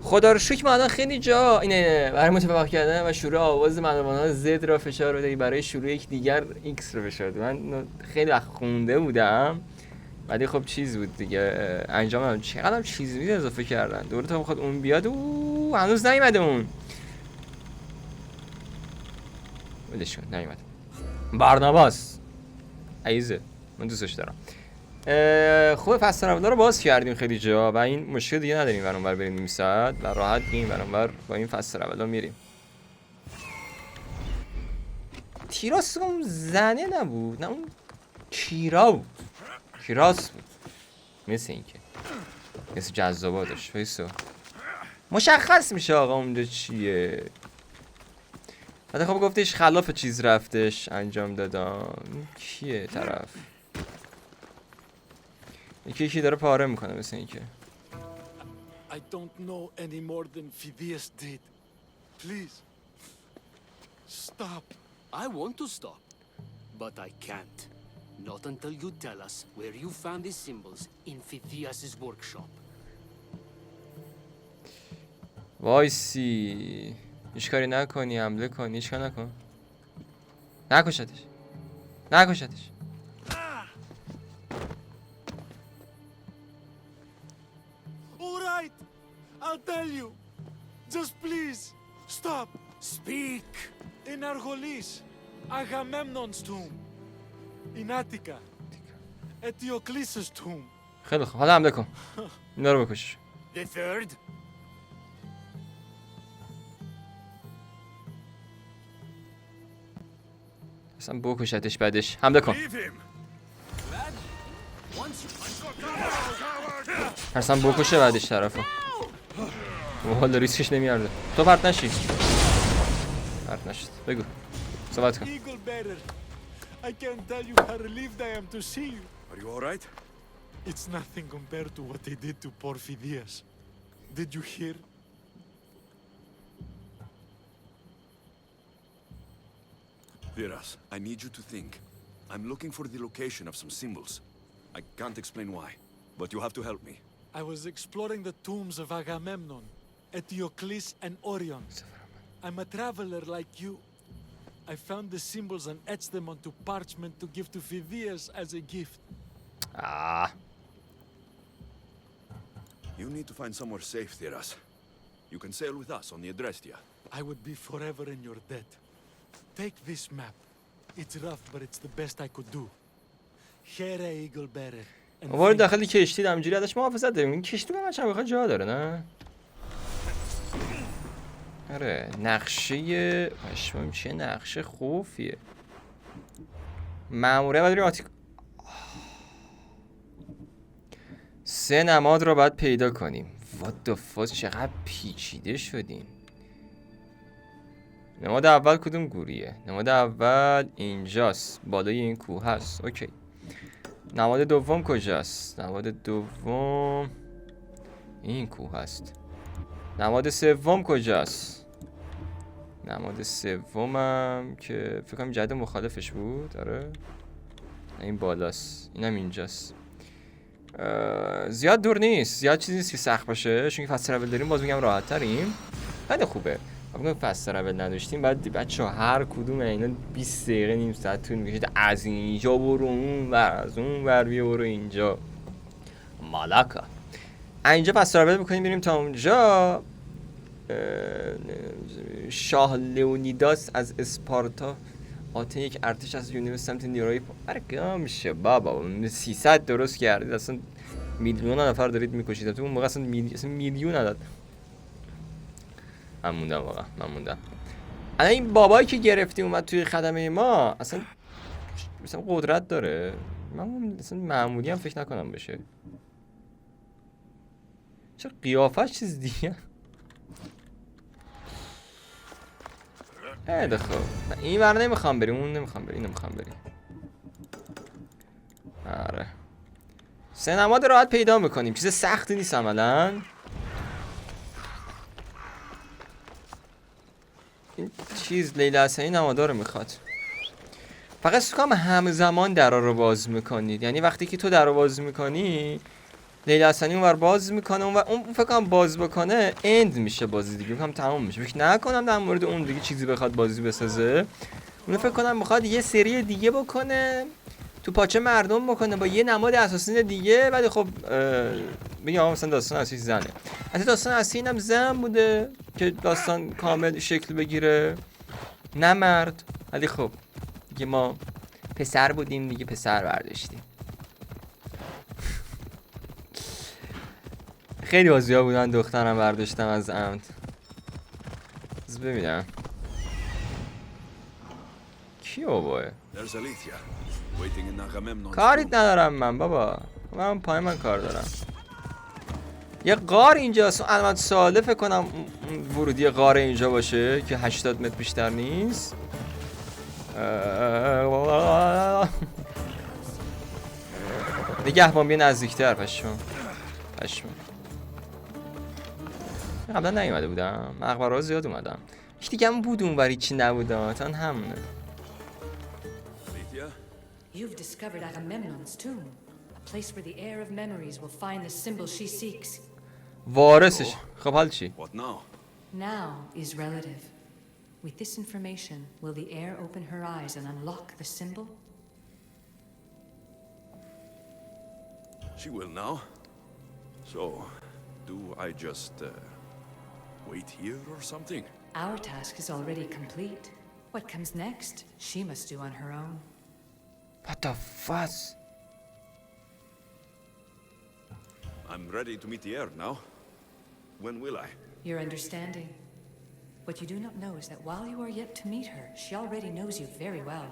خدا رو شکر ما الان خیلی جا اینه برای متفق کردن و شروع آواز مردمانه زد را فشار بده برای شروع یک دیگر ایکس رو فشار بده. من خیلی وقت خونده بودم ولی خب چیز بود دیگه انجام چقدر چیز بود اضافه کردن دوره تا بخواد اون بیاد هنوز نیومده اون ولش کن نیومد برناباس عیزه من دوستش دارم. خوب پس تراولا رو باز کردیم خیلی جا و این مشکل دیگه نداریم ور اونور بریم نیم ساعت و راحت این ور اونور با این پس تراولا میریم. تیراس اون زنه نبود نه اون کیرا بود کیراس بود مثل این که مثل جذابا داشت فیسو مشخص میشه آقا اونجا چیه. بعد خب گفتش خلاف چیز رفتش انجام دادم کیه طرف یکی داره پاره میکنه مثل این که I don't know any more than Phidias did. Please, stop. I want to stop, but I can't. Not until you tell us where you found these symbols in Phidias' workshop. وایسی هیچ کاری نکنی حمله کنی هیچ کاری نکن نکشتش نکشتش. All right, I'll tell you. Just please, stop. Speak! In Argolis, Agamemnon's tomb. In Attica, Eteocles' tomb. خیلی خوب حالا حمله کن اینا رو بکش. The third? اصلا بکشتش بعدش حمله کن. اصلا بکشه بعدش طرفو. والا ریسکش نمیارده. تو پرت نشی. پرت نشد. بگو. صحبت کن. Eagle bearer, I can't tell you how relieved I am to see you. Are you all right? It's nothing compared to what they did to poor Phidias. Did you hear? Viras, I need you to think. I'm looking for the location of some symbols. I can't explain why, but you have to help me. I was exploring the tombs of Agamemnon, Eteocles, and Orion. I'm a traveler like you. I found the symbols and etched them onto parchment to give to Phidias as a gift. Ah. You need to find somewhere safe, Viras. You can sail with us on the Adrestia. I would be forever in your debt. Take this map. It's rough, but it's the best I could do. Here, eagle bearer. وارد داخل کشتی همینجوری ازش محافظت داریم. این کشتی به من چند بخواد جا داره نه؟ آره نقشه پشمام چیه نقشه خوفیه. ماموره باید بریم سه نماد رو باید پیدا کنیم. What the fuck چقدر پیچیده شدیم. نماد اول کدوم گوریه؟ نماد اول اینجاست بالای این کوه هست. اوکی. نماد دوم کجاست؟ نماد دوم این کوه هست. نماد سوم کجاست؟ نماد سومم که فکر کنم جهت مخالفش بود. آره این بالاست اینم اینجاست. زیاد دور نیست زیاد چیزی نیست که سخت باشه چون که فست ترول داریم باز میگم راحت تریم. خیلی خوبه. اگه فست ترول نداشتیم بعد بچه‌ها هر کدوم اینا 20 دقیقه نیم ساعت طول می‌کشید از اینجا برو اون ور از اون ور بیا برو اینجا مالاکا. اینجا فست ترول می‌کنیم بریم تا اونجا. شاه لئونیداس از اسپارتا آتن یک ارتش از یونیورس سمت نیروی برگام شه بابا 300 درست کردید اصلا میلیون نفر دارید میکشید تو اون موقع اصلا میلیون نداد. من موندم واقعا من موندم. الان این بابایی که گرفتیم اومد توی خدمه ما اصلا مثلا قدرت داره. من اصلا معمولی هم فکر نکنم بشه. چرا قیافش چیز دیگه. خیلی خوب این ور نمیخوام بریم اون نمیخوام بریم این نمیخوام بریم. آره سه نماد راحت پیدا میکنیم چیز سختی نیست عملا. این چیز لیلا حسینی نمادا رو میخواد. فقط سکام همزمان درا رو باز میکنید یعنی وقتی که تو در رو باز میکنی لیلا حسینی اونور باز میکنه اون فکر کنم باز بکنه اند میشه بازی دیگه فکر کنم تموم میشه. فکر نکنم در مورد اون دیگه چیزی بخواد بازی بسازه. اون فکر کنم میخواد یه سری دیگه بکنه تو پاچه مردم بکنه با یه نماد اساسی دیگه. ولی خب بگم مثلا داستان اصلی زنه. اصلا داستان اصلی اینم زن بوده که داستان کامل شکل بگیره نه مرد. ولی خب دیگه ما پسر بودیم دیگه پسر برداشتیم. خیلی بازی‌ها بودن دخترم برداشتم از عمد. از ببینم کی باباه کاری ندارم من بابا من پای من کار دارم. یه غار اینجاست علامت سواله فکر کنم ورودی غار اینجا باشه که 80 متر بیشتر نیست. نگهبان بیا نزدیکتر پشم قبلا نیومده بودم مقبره ها زیاد اومدم. یکی دیگه هم بود اونوری چی نبوده تا همونه. You've discovered Agamemnon's tomb, a place where the heir of memories will find the symbol she seeks. وارثش. خب حال چی؟ What now? Now is relative. With this information, will the heir open her eyes and unlock the symbol? She will now. So, do I just wait here or something? Our task is already complete. What comes next, she must do on her own. What the fuck? I'm ready to meet the heir now. When will I? Your understanding. What you do not know is that while you are yet to meet her, she already knows you very well.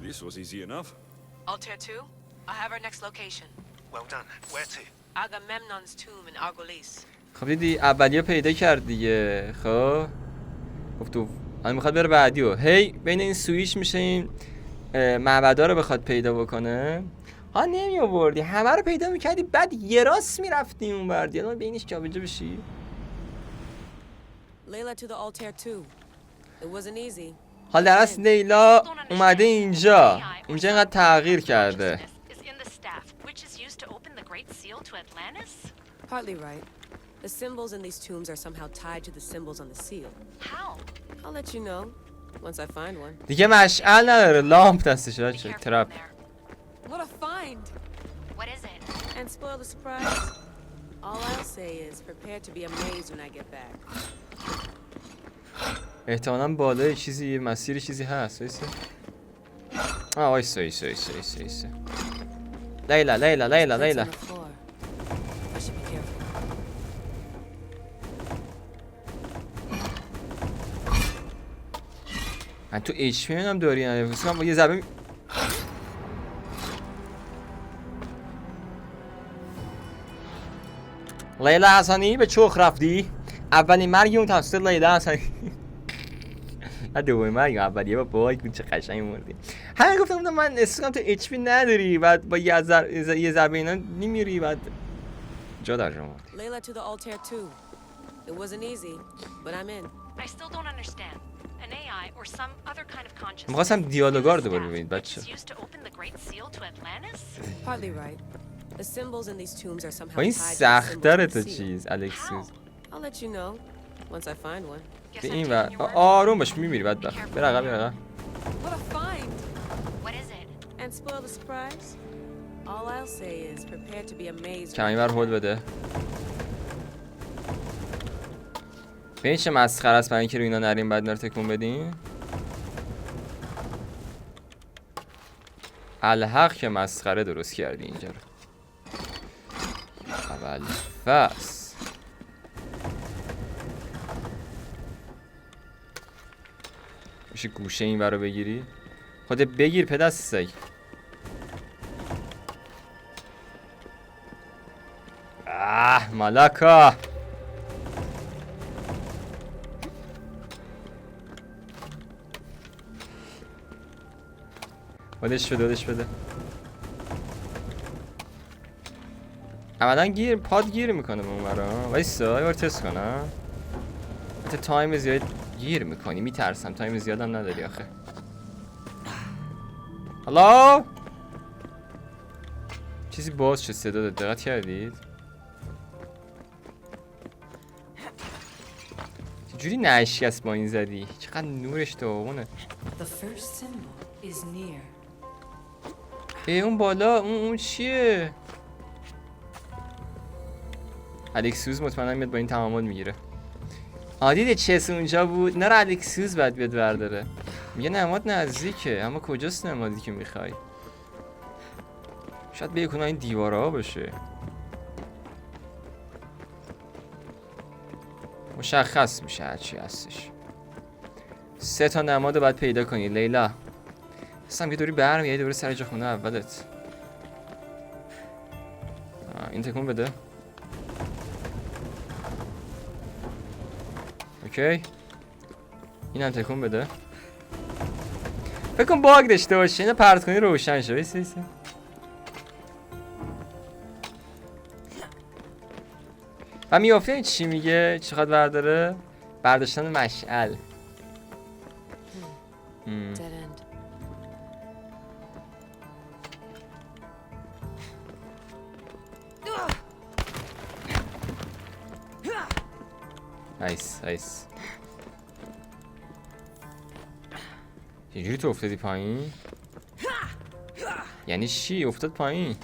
This was easy enough. Altair 2, I have our next location. Well done. Where to? Agamemnon's tomb in Argolis. خب دیدی اولیه پیدا کرد دیگه. خب گفت الان میخواد بره بعدیو. هی بین این سویچ میشه این معبدا رو بخواد پیدا بکنه. ها نمی آوردی همه رو پیدا میکردی بعد یه راست میرفتی اون بردی. الان بینش جابجا بشی. Layla to the altar too. It wasn't easy. حال در اصل لیلا اومده اینجا اینقدر تغییر کرده. Partly right. The symbols in these tombs are somehow tied to the symbols on the seal. How? I'll let you know once I find one. دیگه مشعل نداره لامپ دستش بچه ترپ. What a find! What is it? And spoil the surprise. All I'll say is prepare to be amazed when I get back. احتمالاً بالای چیزی مسیر چیزی هست. وایسه. وایسه. لیلا. من تو اچ پی هم داری نه با یه ضربه لیلا حسنی به چوخ رفتی. اولین مرگ اون توسط لیلا حسنی. نه دومین مرگ اولیه با باگ بود. چه قشنگ مردی. همین گفتم من استرام تو اچ پی نداری بعد با یه ضربه اینا نمیری بعد جا در جا مردی. Layla to the altar too. It wasn't easy, but I'm in. I still don't understand. An AI or some other kind of consciousness. می‌خواستم دیالوگار دوباره ببینید بچه. Partly right. The symbols in these tombs are somehow با این سخت‌تره تا چیز الکسیوس. I'll let you know once I find one. به این ور آروم باش میمیری بعد بره عقب. What a find! What is it? And spoil the surprise. All I'll say is prepare to be amazed. کمی بر هول بده. ببین چه مسخره است برای اینکه رو اینا نریم بعد نر تکون بدیم. الحق که مسخره درست کردی اینجا رو. اول فصل میشه گوشه این رو بگیری؟ خودت بگیر پدست سگ. مالاکا ودش بده. عملا پاد گیر میکنه به اون برا. وایسا یه بار تست کنم. حتی تایم زیاد گیر میکنی. میترسم تایم زیادم نداری آخه. هالو چیزی باز شد صدا داد. دقت کردید؟ چجوری نشکست با این زدی؟ چقدر نورش داغونه. اون بالا اون چیه؟ الکسیوس مطمئنم میاد با این تعامل میگیره. دیده چس اونجا بود. نه الکسیوس بعد بیاد برداره. میگه نماد نزدیکه اما کجاست نمادی که میخوای؟ شاید به یکونا این دیوارها باشه. مشخص میشه هرچی هستش. 3 تا نماد باید پیدا کنی لیلا. اصلا یه دوری برمیگردی دوباره سر جا خونه اولت. این تکون بده. اوکی اینم تکون بده. فکر کن باگ داشته باشه. اینو پرت کنی روشن شه. وایسا و میافته این چی میگه؟ چقدر برداره؟ برداشتن مشعل. نایس. چجوری تو افتادی پایین؟ یعنی چی؟ افتاد پایین؟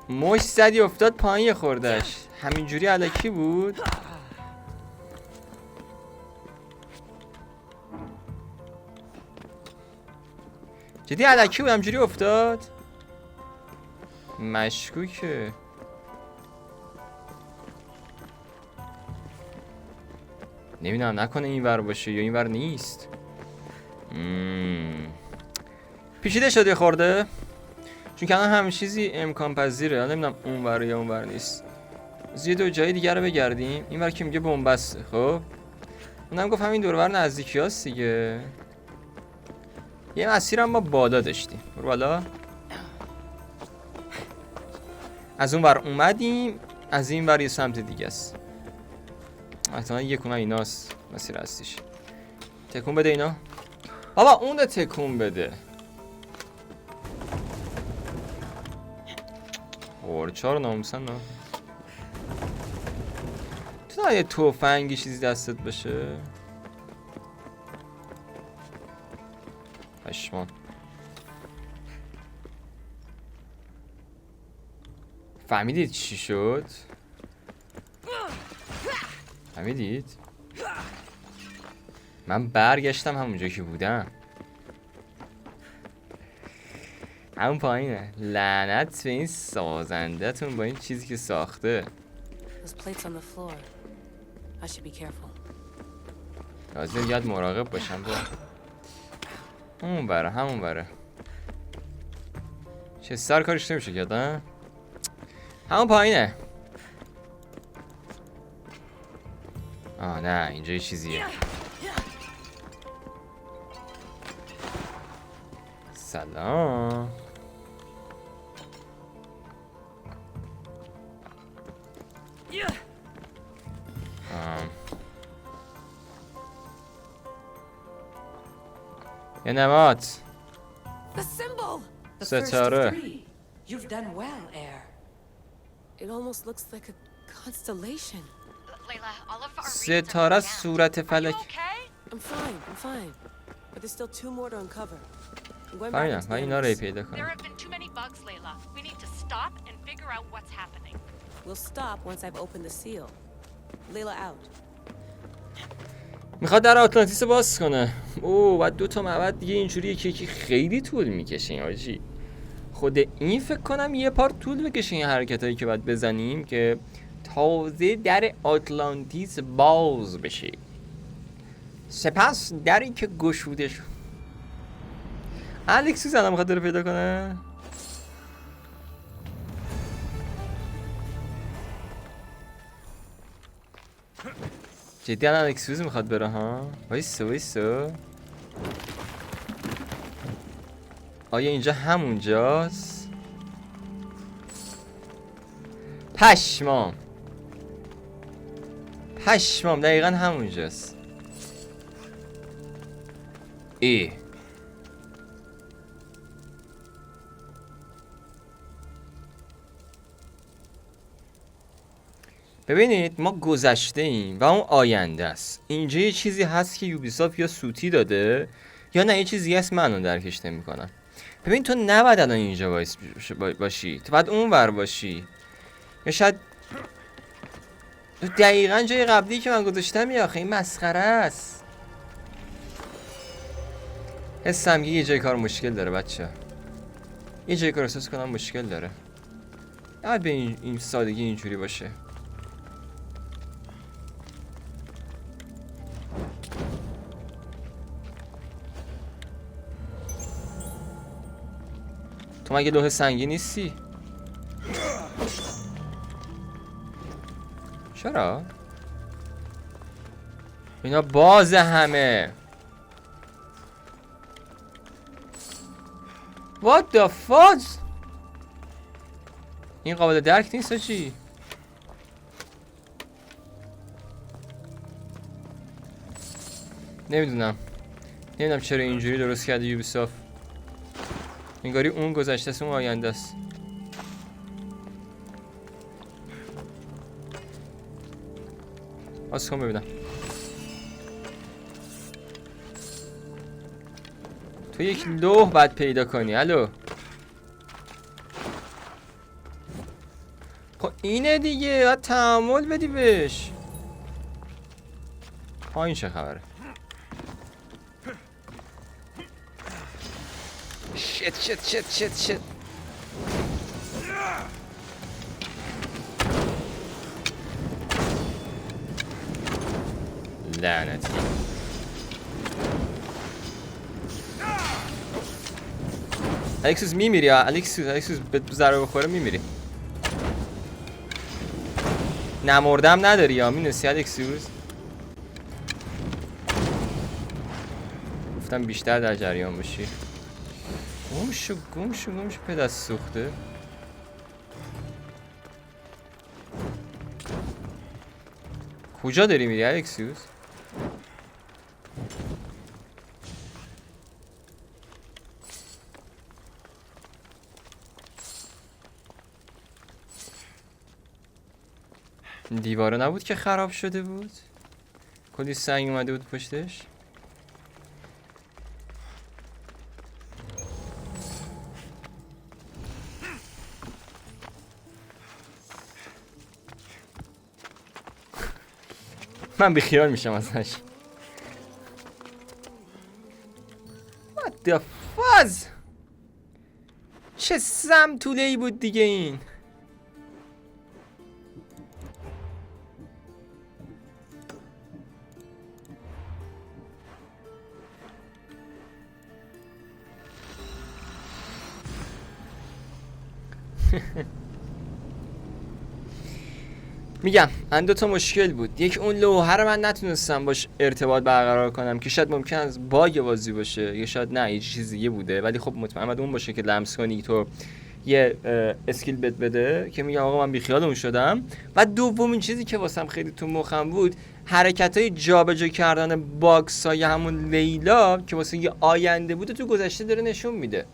مش زدی افتاد پایین خوردش. همینجوری الکی بود. جدی الکی بود همینجوری افتاد. مشکوکه. نمیدونم نکنه این ور باشه یا این ور نیست. پیچیده شده خورده. چون که همه چیزی امکان پذیره. نمیدونم اون ور یا اون ور نیست. یه دو جای دیگه رو بگردیم. این ور که میگه بن‌بسته. خب اونم گفت همین دور و بر نزدیکیاست دیگه. یه مسیر هم ما بالا داشتیم. برو بالا. از اون ور اومدیم، از این ور یه سمت دیگه است. احتمالاً یکونه ایناست مسیر هستیش. تکون بده اینا. بابا اون رو تکون بده. چهار ناموسن نه. تو نه یه تفنگی چیزی دستت باشه. پشمان. فهمیدید چی شد؟ فهمیدید؟ من برگشتم همونجا که بودم. همون پایینه. لعنت به این سازنده تون با این چیزی که ساخته. لازم یاد مراقب باشم. همون بره همون بره. چه سر کارش نمیشه کردن؟ همون پایینه. نه اینجا یه چیزیه. سلام. یه نمات. ستاره. You've done well, Air. It almost looks like a constellation. Layla, all of our ستاره صورت فلک. I'm fine. But there's still two more to uncover. من اینا رو پیدا کنم. There have been too many bugs, Layla. We need to stop and figure out what's happening. We'll stop once I've opened the seal. Layla out. میخواد در آتلانتیس باز کنه. بعد 2 معبد دیگه اینجوری یکی خیلی طول میکشه این آجی. خود این فکر کنم یه پارت طول بکشه این حرکتایی که باید بزنیم که تازه در آتلانتیس باز بشه. سپس دری که گشوده شد. الکسیوس الان میخواد رو پیدا کنه. جدی الان الکسیوس میخواد بره ها. وایسا. آیا اینجا همونجاست؟ پشمام دقیقا همونجاست. ببینید ما گذشته ایم و اون آینده است. اینجا یه چیزی هست که یوبیسافت یا سوتی داده یا نه یه چیزی هست من اون درکش نمی‌کنم. ببین تو نباید الان اینجا باشی، تو باید اون ور باشی، یا شاید دقیقا جای قبلی که من گذاشتم. یا آخه این مسخره است. حسم یه جای کار مشکل داره بچه. یه جای کار احساس کنم مشکل داره. نباید به این سادگی اینجوری باشه. تو مگه لوح سنگی نیستی؟ چرا؟ اینا باز همه. What the fuck؟ این قابل درک نیست چی؟ نمیدونم چرا اینجوری درست کرده یوبیسافت. انگاری اون گذشته است اون آینده است. باز کن ببینم. تو یک لوح باید پیدا کنی. الو خب اینه دیگه، باید تحمل بدی بهش. این چه خبره؟ شت لعنتی. الکسیوس میمیری ها. الکسیوس به ضربه بخوره میمیری. نمردم نداری یا مینسی الکسیوس. گفتم بیشتر در جریان باشی. گم شو پدست سوخته. کجا داری میری الکسیوس؟ دیواره نبود که خراب شده بود؟ کلی سنگ اومده بود پشتش؟ من بیخیال میشم ازش. What the fuzz؟ چه سمتوله ای بود دیگه این. میگم من 2 تا مشکل بود. یک اون لوحه رو من نتونستم باش ارتباط برقرار کنم که شاید ممکن از باگ بازی باشه یا شاید نه یه چیز دیگه بوده، ولی خب مطمئنم اون باشه که لمس کنی تو یه اسکیل بده که میگم آقا من بیخیال اون شدم. و دومین چیزی که واسم خیلی تو مخم بود حرکتای جابجا کردن باکس های همون لیلا که واسه یه آینده بود تو گذشته داره نشون میده.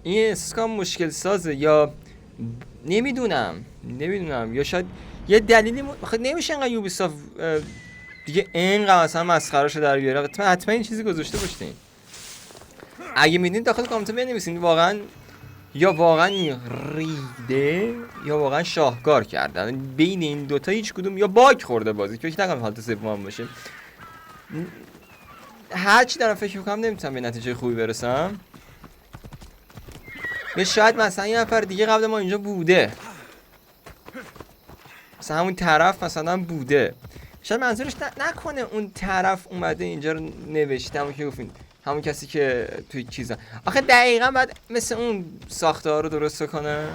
این اسکام مشکل سازه یا نمیدونم یا شاید یه دلیلی نمیشه انقدر یوبیسافت دیگه اینقدر مثلا مسخرهشو در بیاره. حتما این چیزی گذاشته باشین. اگه میدونید داخل کامنت بنویسین واقعا این ریده یا واقعا شاهکار کردن. بین این دوتا هیچ کدوم یا باگ خورده بازی که نگم حالت سوم باشه. هر چی دارم فکر میکنم نمیتونم به نتیجه خوبی برسم. یا شاید مثلا یه نفر دیگه قبل ما اینجا بوده، مثلا همون طرف مثلا بوده. شاید منظورش نکنه اون طرف اومده اینجا رو نوشته، همون که گفتین همون کسی که توی چیزا. آخه دقیقا باید مثل اون ساختار رو درست کنه.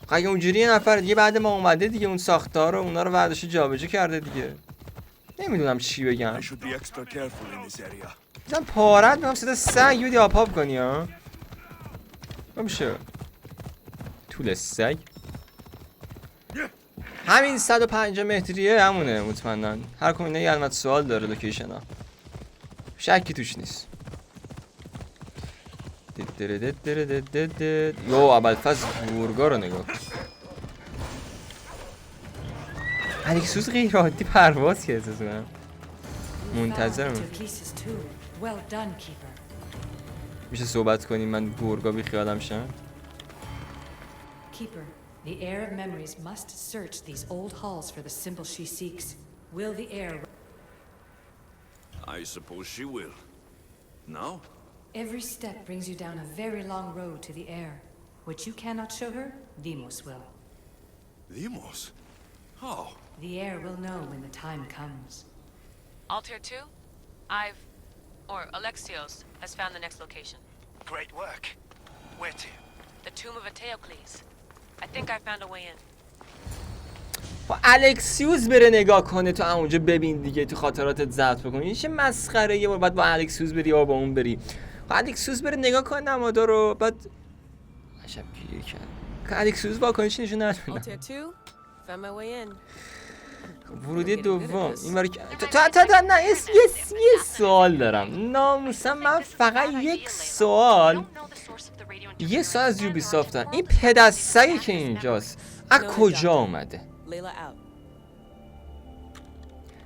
اگه اونجوری یه نفر دیگه بعد ما اومده دیگه اون ساختار رو اونا رو برداشته جابجا کرده دیگه. نمیدونم چی بگم. مثلا پارت میگم صدا سگ یودی آپاپ کنی ها. نمیشه طول سگ. همین 150 متریه همونه مطمئنن. هر کدوم اینا یه علامت سوال داره لوکیشن ها، شکی توش نیست. یو ابوالفضل بورگا رو نگاه کن. الکسیوس غیر عادی پرواز کرد احساس کنم. منتظرم. میشه صحبت کنیم من بورگا بی خیالم شم. Keeper, the heir of memories must search these old halls for the symbol she seeks. Will the heir... I suppose she will. Now? Every step brings you down a very long road to the heir. What you cannot show her, Demos will. Demos? How? The heir will know when the time comes. Altair 2? Alexios has found the next location. Great work. Where to? The tomb of Eteocles. I think I found a way in. با الکسیوس بره نگاه کنه تو اونجا ببین دیگه، تو خاطراتت ضبط بکنی. این چه مسخره یه بار بعد با الکسیوس بری یا با اون بری. با الکسیوس بره نگاه کنه نمادا رو بعد عجب گیر کرد که الکسیوس واکنشی نشون نداد. ورودی دوم این باری که نه یه سوال دارم ناموسم. من فقط یک سوال از یوبیسافت دارم. این پدسگی که اینجاست از کجا اومده؟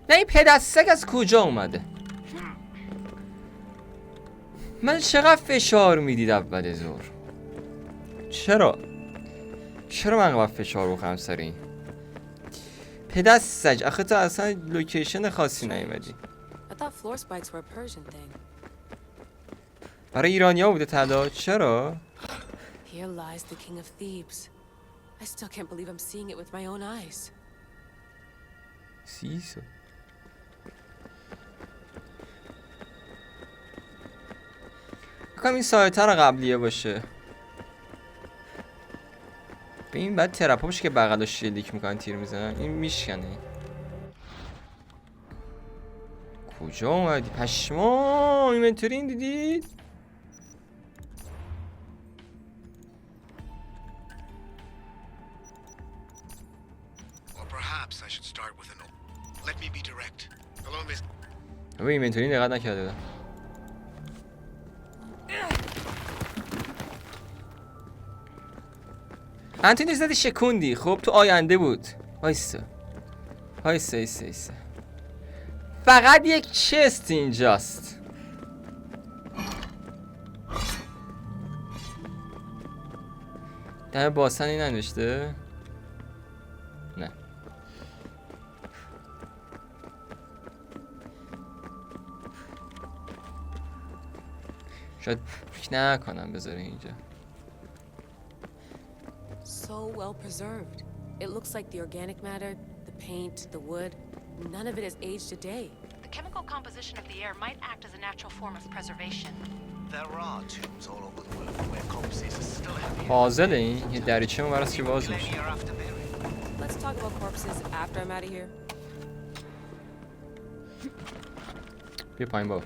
نه این پدسگ از کجا اومده؟ من چقدر فشار میدید اول ظهر؟ چرا من قبل فشار بخورم سر این پدسگ؟ آخه تو اصلا لوکیشن خاصی نیومدی. برای ایرانیا بوده طلا. چرا؟ بکنم این سایتر قبلیه باشه. به این بعد ترپ باشه که بغل شلیک میکنن تیر میزنن. این میشکنه. کجا اومدی پشما؟ اینونتوری این دیدید؟ به اینونتوری دقت نکرده بودم. انتونی زدی شکوندی. خب تو آینده بود. وایسا فقط یک چست اینجاست. دم باسنی ننوشته؟ نه. شاید فکر نکنم بذاره اینجا. So well preserved. It looks like the organic matter, the paint, the wood, none of it has aged a day. The chemical composition of the air might act as a natural form of preservation. There are tombs all over the world where corpses are still heavy. فاضله این یه دریچه اون وراست که باز میشه. Let's talk about corpses after I'm out of here. بیا پایین بابا.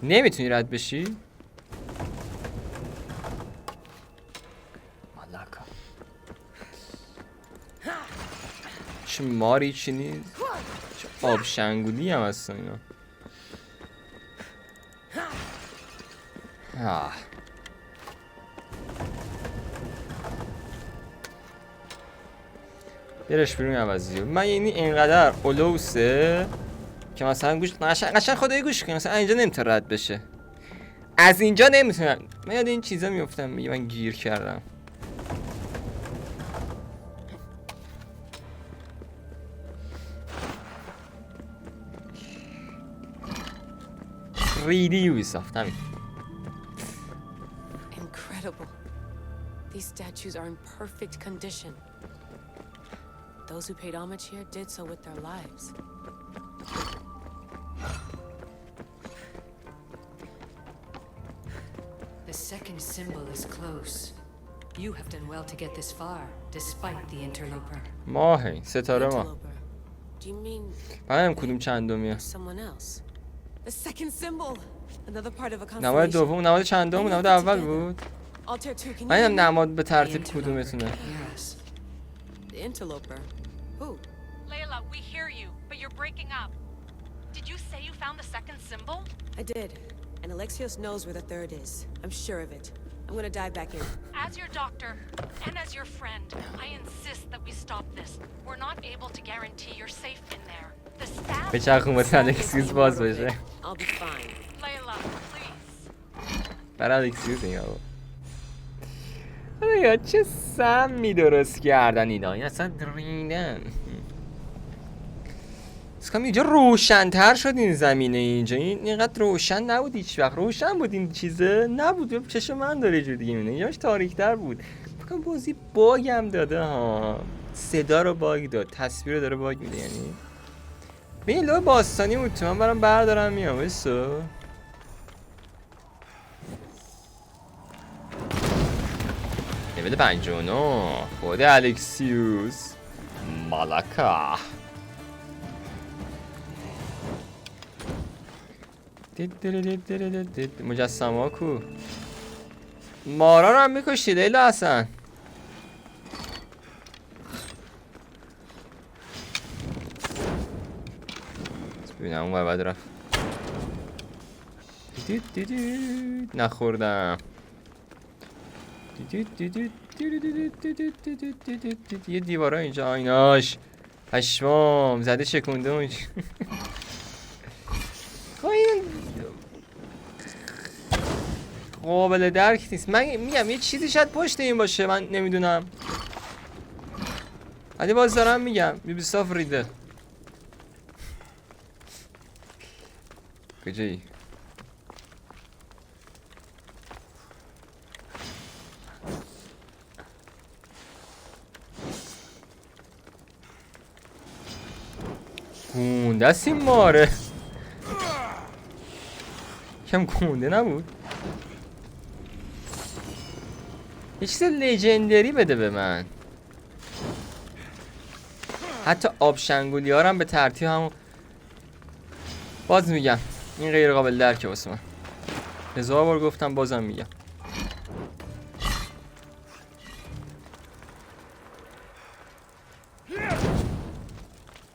نمیتونی رد بشی؟ مالکا چه ماری چی نیست؟ چه آب شنگولی هم هستن اینا. برش بیرون عوضی. من یعنی اینقدر اولوسه که مثلا گوش قشنگ خدایی گوش کنم. مثلا اینجا نمیتونه رد بشه. از اینجا نمیتونم. من یاد این چیزا میافتم. میگه من گیر کردم. ریدی یوبیسافت همین. Incredible. These statues are in perfect condition. Those who paid homage here did so with their lives. The second symbol is close. You have done well to get this far, despite the interloper. ماه ستاره ما. Do you mean من کدوم چندمیه؟ someone else? The second symbol. Another part of a نماد constellation. دوم، نماد چندم، نماد اول بود. Altair 2, can you من اینم hear me? نماد به ترتیب کدومتونه. Yes. The interloper. Who? Layla, we hear you, but you're breaking up. Did you say you found the second symbol? I did. And Alexis knows where the third is. I'm sure of it. I'm gonna dive back in. As your doctor, and as your friend, I insist that we stop this. We're not able to guarantee you're safe in there. The staff... به چرخون واسه الکسیوس باز بشه. I'll be fine. Layla, please. برای الکسیوس این آقا. یا چه سمی درست کردن اینا. این اصلا ریدن. اسکام اینجا روشن‌تر شد این زمینه. اینجا اینقدر روشن نبود هیچ وقت. روشن بود این چیزه نبود. چشم من داره جور دیگه میبینه. اینجاش تاریک‌تر بود. فکر بازی باگ هم داده ها. صدا رو باگ داد. تصویر رو داره باگ میده یعنی. به این لوح باستانی بود تو من برام بردارم میام وایسا. لول 59 خود الکسیوس مالکا. مجسمه ها کو مارا رو هم میکشتی لیلا اصلا. ببینم اون باید رفت. نخوردم. یه دیوارا اینجا آیناش پشمام زده شکونده اونجا. این قابل درک نیست. من میگم یه چیزی شاید پشت این باشه من نمیدونم. ولی باز دارم میگم یوبیسافت ریده. کجایی؟ دست این ماره. کم گونده نبود؟ یه چیز لژندری بده به من. حتی آب شنگولی ها هم به ترتیب همون. باز میگم این غیر قابل درکه واسه من. 1000 بار گفتم بازم میگم.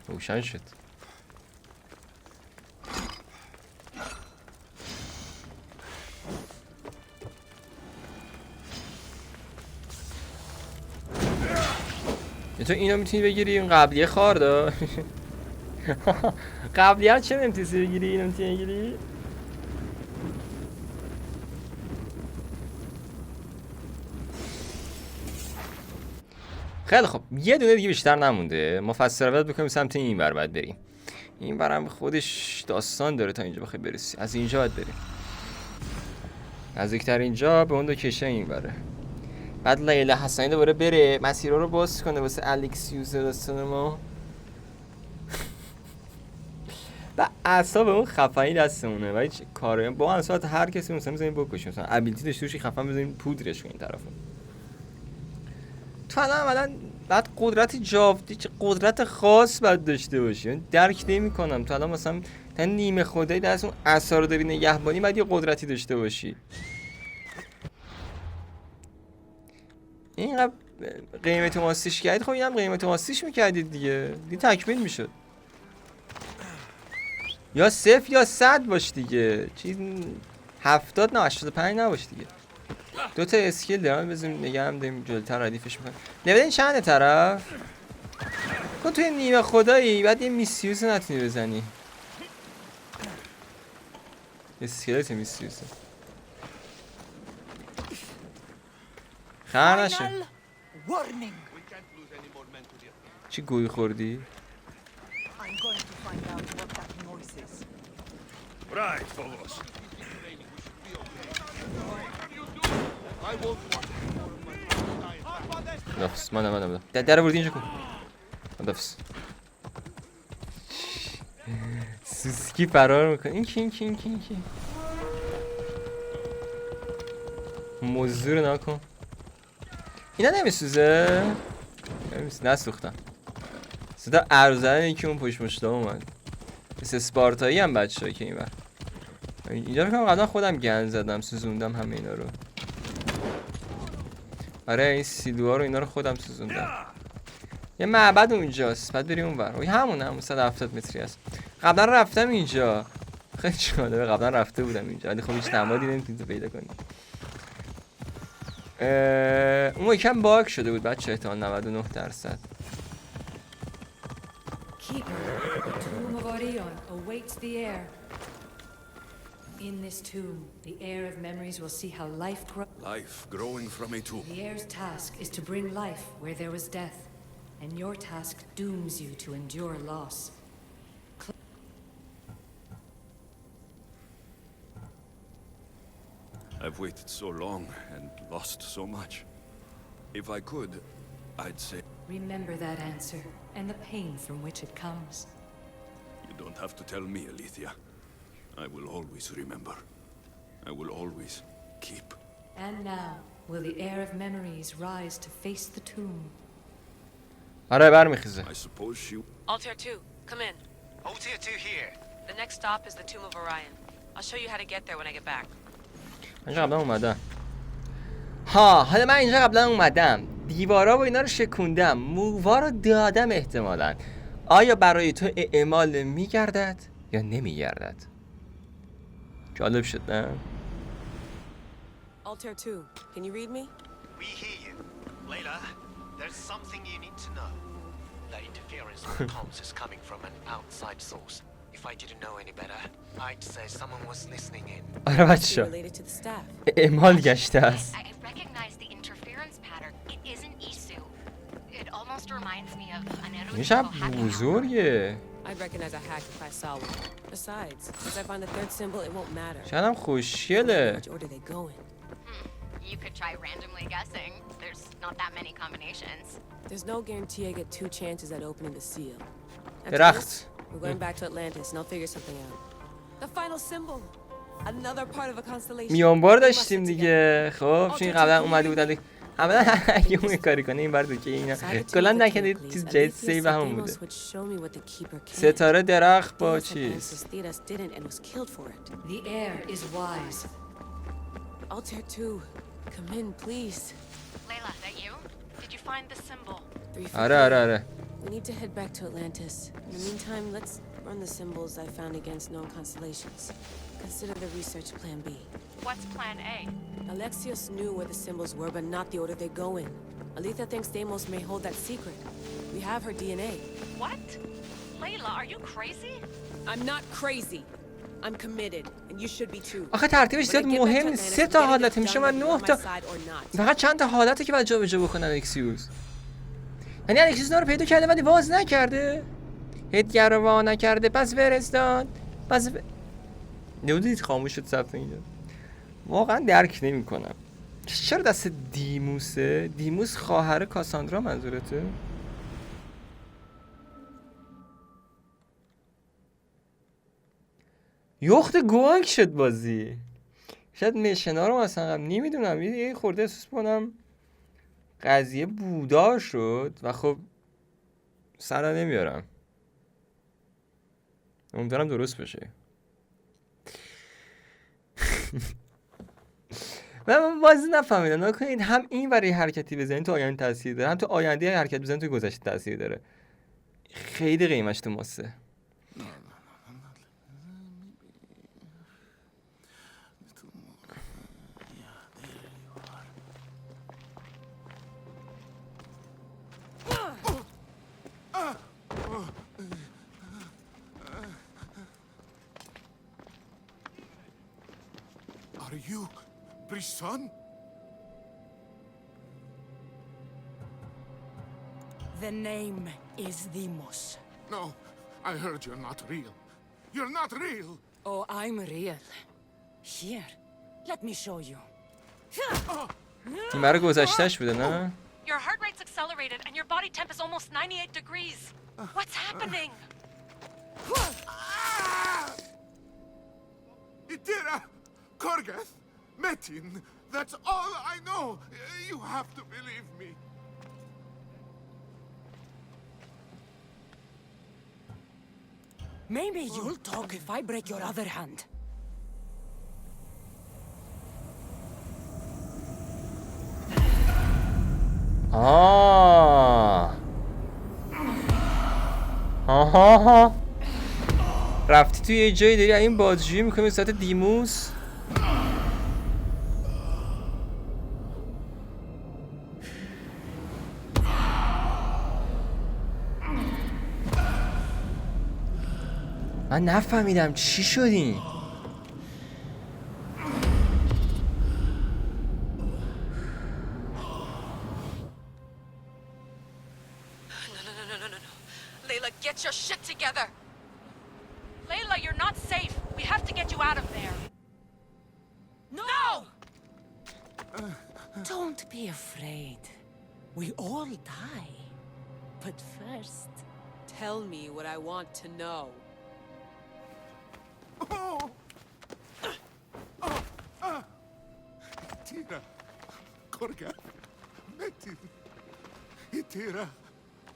روشن شد. تو اینو میتونی بگیری؟ این قبلیه خارده. قبلیه چه نمیتونی بگیری؟ اینو میتونی بگیری؟ خیلی خب یه دونه دیگه بیشتر نمونده. ما فصل رود بکنیم سمت این ور باید بریم. این برم خودش داستان داره تا اینجا بخوای برسی. از اینجا باید بریم. نزدیکتر اینجا به اون دو کشه این بره. بعد لیلا حسنی دوباره بره مسیرها رو باز کنه واسه الکسیوس داستان ما. و اعصاب اون خفنی دستمونه و هیچ کاری با اون ساعت هر کسی مثلا می‌ذاریم بکشیم. مثلا ابیلیتی داشته باشی خفن بزنیم پودرش کنیم طرفو. تو الان بعد قدرت جاودی چه قدرت خاص باید داشته باشی. درک نمی‌کنم تو الان مثلا تا نیمه خدایی دست اون عصا رو داری نگهبانی بعد یه قدرتی داشته باشی. اینقدر قیمت ماستیش کردید. خب اینم قیمت ماستیش میکردید دیگه تکمیل میشد. یا 0 یا 100 باش دیگه. چیز 70 نه 85 نباش دیگه. 2 تا اسکیل دارم بزنیم نگه هم داریم جلوتر ردیفش میکنیم. نبیدین چنده طرف؟ کن توی نیمه خدایی بعد یه میسیوس نتونی بزنی. اسکلت میسیوسه خر نشه. چی گویی خوردی؟ دفس منم در بردی اینجا کن. دفس سوسکی فرار میکنه. این کی موضوع رو نکن. اینا نمیسوزه؟ نسوختم. صدا ارزنی که اون پشت مشتا اومد. مثل اسپارتایی هم بچه هایی که این بر اینجا بکنم. قبلا خودم گند زدم سوزوندم همه اینا رو. آره این سیلوها رو اینا رو خودم سوزوندم. یه معبد اونجاست بعد بریم اون بر. همون 170 متری است. قبلا رفتم اینجا. خیلی جالبه قبلا رفته بودم اینجا ولی خب هیچ نمادی نمیتونید پیدا کنید. اون یکم باگ شده بود بچه احتمال 99%. Tomb of Orion awaits the heir. In this tomb, the heir of memories will see how life grows. Life growing from a tomb. The heir's task is to bring life where there was death, and your task dooms you to endure loss. I've waited so long and lost so much. If I could, I'd say... Remember that answer, and the pain from which it comes. You don't have to tell me, Alethea. I will always remember. I will always keep. And now, will the heir of memories rise to face the tomb? آره برمیخیزه. I suppose she... Altair 2, come in. Altair 2 here. The next stop is the Tomb of Orion. I'll show you how to get there when I get back. اینجا قبلا اومدم. حالا من اینجا قبلا اومدم. دیوارا و اینا رو شکوندم. مووا رو دادم احتمالاً. آیا برای تو اعمال میگردد یا نمیگردد؟ جالب شد نه؟ Altair 2, can you read me? We hear you. Layla, there's something you need to know. The interference with comms is coming from an outside source. If I didn't know any better, I'd say someone was listening in. آره بچه Related to the staff. اعمال گشته است. I recognize the interference pattern. It isn't Isu. It almost reminds me of an این شب بزرگه. I'd recognize a hack if I saw one. Besides, once I find the third symbol, it won't matter. شاید هم خوشگله. Which order they go in? You could try randomly guessing. There's not that many combinations. There's no guarantee I get 2 chances at opening the seal. After درخت. this, we're going back to Atlantis and I'll figure something out. The final symbol. Another part of a constellation. میانبار داشتیم دیگه. خب چون قبلا اومده بودن عملا اگه اون کاری کنه این بار دو که اینا کلا نکنید چیز جدید سیو همون بوده. ستاره درخت با چیز The air is wise. Altair 2, come in, please. Layla, that you? Did you find the symbol? آره. We need to head back to Atlantis. In the meantime, let's run the symbols I found against known constellations. Consider the research plan B. What's plan A? Alexis knew where the symbols were, but not the order they go in. Aletha thinks Deimos may hold that secret. We have her DNA. What? Layla, are you crazy? I'm not crazy. I'm committed, and you should be too. آخه ترتیبش زیاد مهم نیست. 3 تا حالت میشه من 9 تا. فقط چند تا حالته که باید جابجا بکنن الکسیوس. یعنی الکسیوس رو پیدا کرده ولی باز نکرده. هدیه رو وا نکرده پس فرستاد. پس نمیدونید خاموش شد صفحه اینجا. واقعا درک نمی‌کنم. چرا دست دیموسه؟ دیموس خواهر کاساندرا منظورته؟ یخت گوانگ شد بازی. شاید میشنا رو مثلا نمیدونم یه خورده احساس کنم قضیه بودا شد و خب سر نمیارم. امیدوارم درست بشه. من بازی نفهمیدم. نکنید هم این برای حرکتی بزنید تو آینده تاثیر داره، هم تو آینده حرکت بزنید تو گذشته تاثیر داره. خیلی قیمتش تو ماسه. Are you Brisson? The name is Deimos. No, I heard you're not real. You're not real. Oh, I'm real. Here, let me show you. این برای گذشتهش بوده نه؟ Your heart rate's accelerated and your body temp is almost 98 degrees. What's happening? Itira, Korgath, Metin, that's all I know. You have to believe me. Maybe you'll talk if I break your other hand. آها رفتی توی یه جایی داری این بازجویی میکنی به صورت دیموس. من نفهمیدم چی شدی. Layla, get your shit together. Layla, you're not safe. We have to get you out of there. No! Don't be afraid. We all die. But first, Tell me what I want to know. Itira, Korgath, Metin. Itira,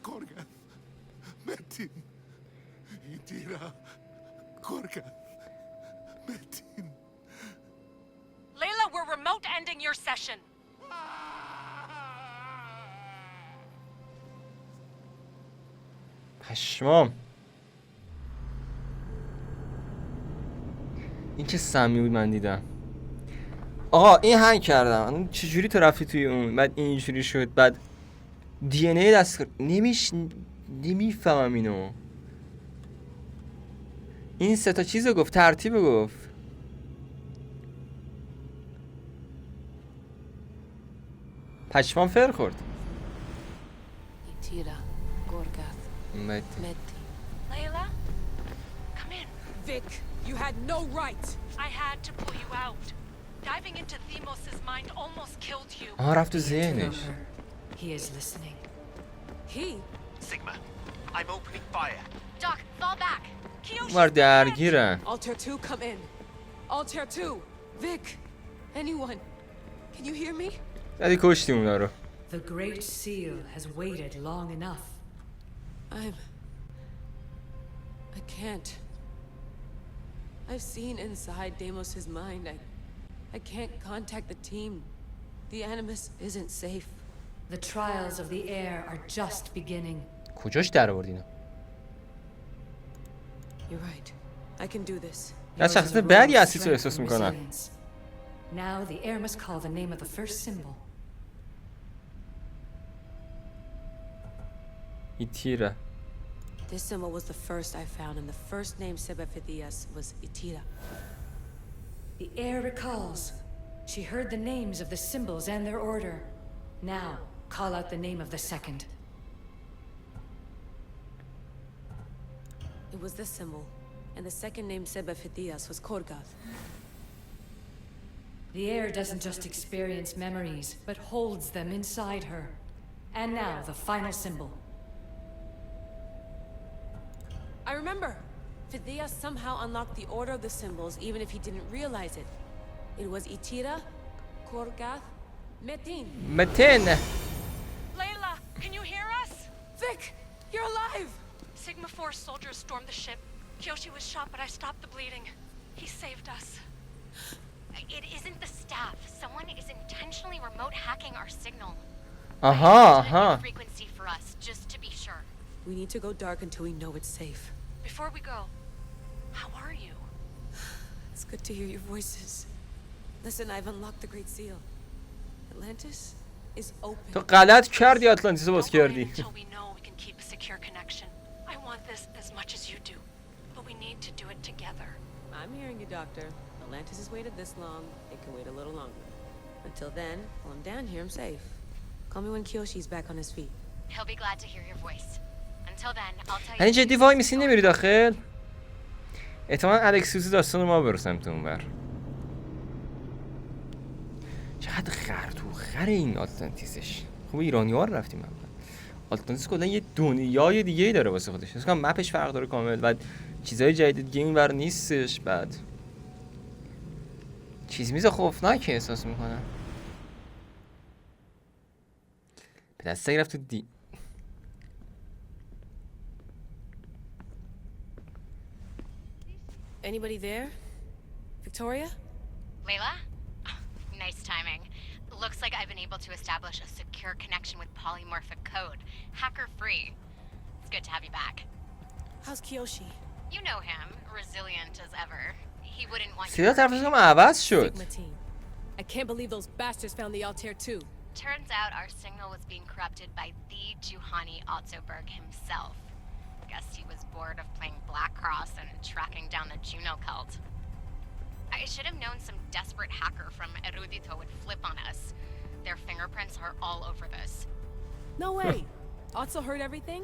Korgath, Metin. Itira, Korgath, Metin. Layla, we're remote ending your session. پشمام. این که سمی بود من دیدم. آقا این هنگ کردم. چجوری تو رفتی توی اون بعد اینجوری شد بعد دی ان ای دست نمیفهمم اینو. این سه تا چیزو گفت ترتیب گفت. پشمام فر خورد. Itira, Gorgath, Metin. Layla, come in. Vic, you had no right. I had to pull you out. Diving into Deimos' mind almost killed you. رفت تو ذهنش. He is listening. He? Sigma, I'm opening fire. Doc, fall back. Kiyoshi, مار درگیرن. Altair 2, come in. Altair 2! Vic! Anyone! Can you hear me? زدی کشتی اونا رو. The Great Seal has waited long enough. I can't. I've seen inside Deimos's mind. I can't contact the team. The Animus isn't safe. The trials of the air are just beginning. کجاش در آورد اینا؟ You're right. I can do this. نه شخصیت بعدی هستی تو احساس میکنم. Now the air must call the name of the first symbol. Itira. This symbol was the first I found, and the first name Sebephidias was Itira. The air recalls. She heard the names of the symbols and their order. Now, call out the name of the second. It was this symbol, and the second name Sebephidias was Korgath. The air doesn't just experience memories, but holds them inside her. And now, the final symbol. I remember! Phidias somehow unlocked the order of the symbols, even if he didn't realize it. It was Itira, Korgath, Metin. Metin! Layla, can you hear us? Vic! You're alive! Sigma 4 soldiers stormed the ship. Kyoshi was shot, but I stopped the bleeding. He saved us. It isn't the staff. Someone is intentionally remote hacking our signal. Frequency for us, just to be sure. We need to go dark until we know it's safe. Before we go, how are you? It's good to hear your voices. Listen, I've unlocked the Great Seal. Atlantis is open. تو غلط کردی آتلانتیس رو باز کردی. Until we know we can keep a secure connection. I want this as much as you do, but we need to do it together. I'm hearing you, Doctor. Atlantis has waited this long. It can wait a little longer. Until then, while I'm down here, I'm safe. Call me when Kyoshi's back on his feet. He'll be glad to hear your voice. Until then, I'll tell you. یعنی جدی وای میسی نمیری داخل؟ احتمالاً الکسیوس داستان ما برسم تو اونور. چقدر خر این آتلانتیسش. خوب ایرانی‌ها رو رفتیم اول. آتلانتیس کلا یه دنیای دیگه‌ای داره واسه خودش. مثلا مپش فرق داره کامل. بعد چیزای جدید دیگه اینور نیستش. بعد چیز میز خوفناک احساس میکنم. به دست گرفت تو دی. Anybody there? Victoria? Layla? Nice timing. Looks like I've been able to establish a secure connection with polymorphic code. Hacker-free. It's good to have you back. How's Kyoshi? You know him. Resilient as ever. He wouldn't want you. صدا طرفش عوض شد. Sigma team. I can't believe those bastards found the Altair 2. Turns out our signal was being corrupted by the Juhani Otzoberg himself. Guess he was bored of playing Black Cross and tracking down the Juno cult. I should have known some desperate hacker from Erudito would flip on us. Their fingerprints are all over this. No way! Otso heard everything?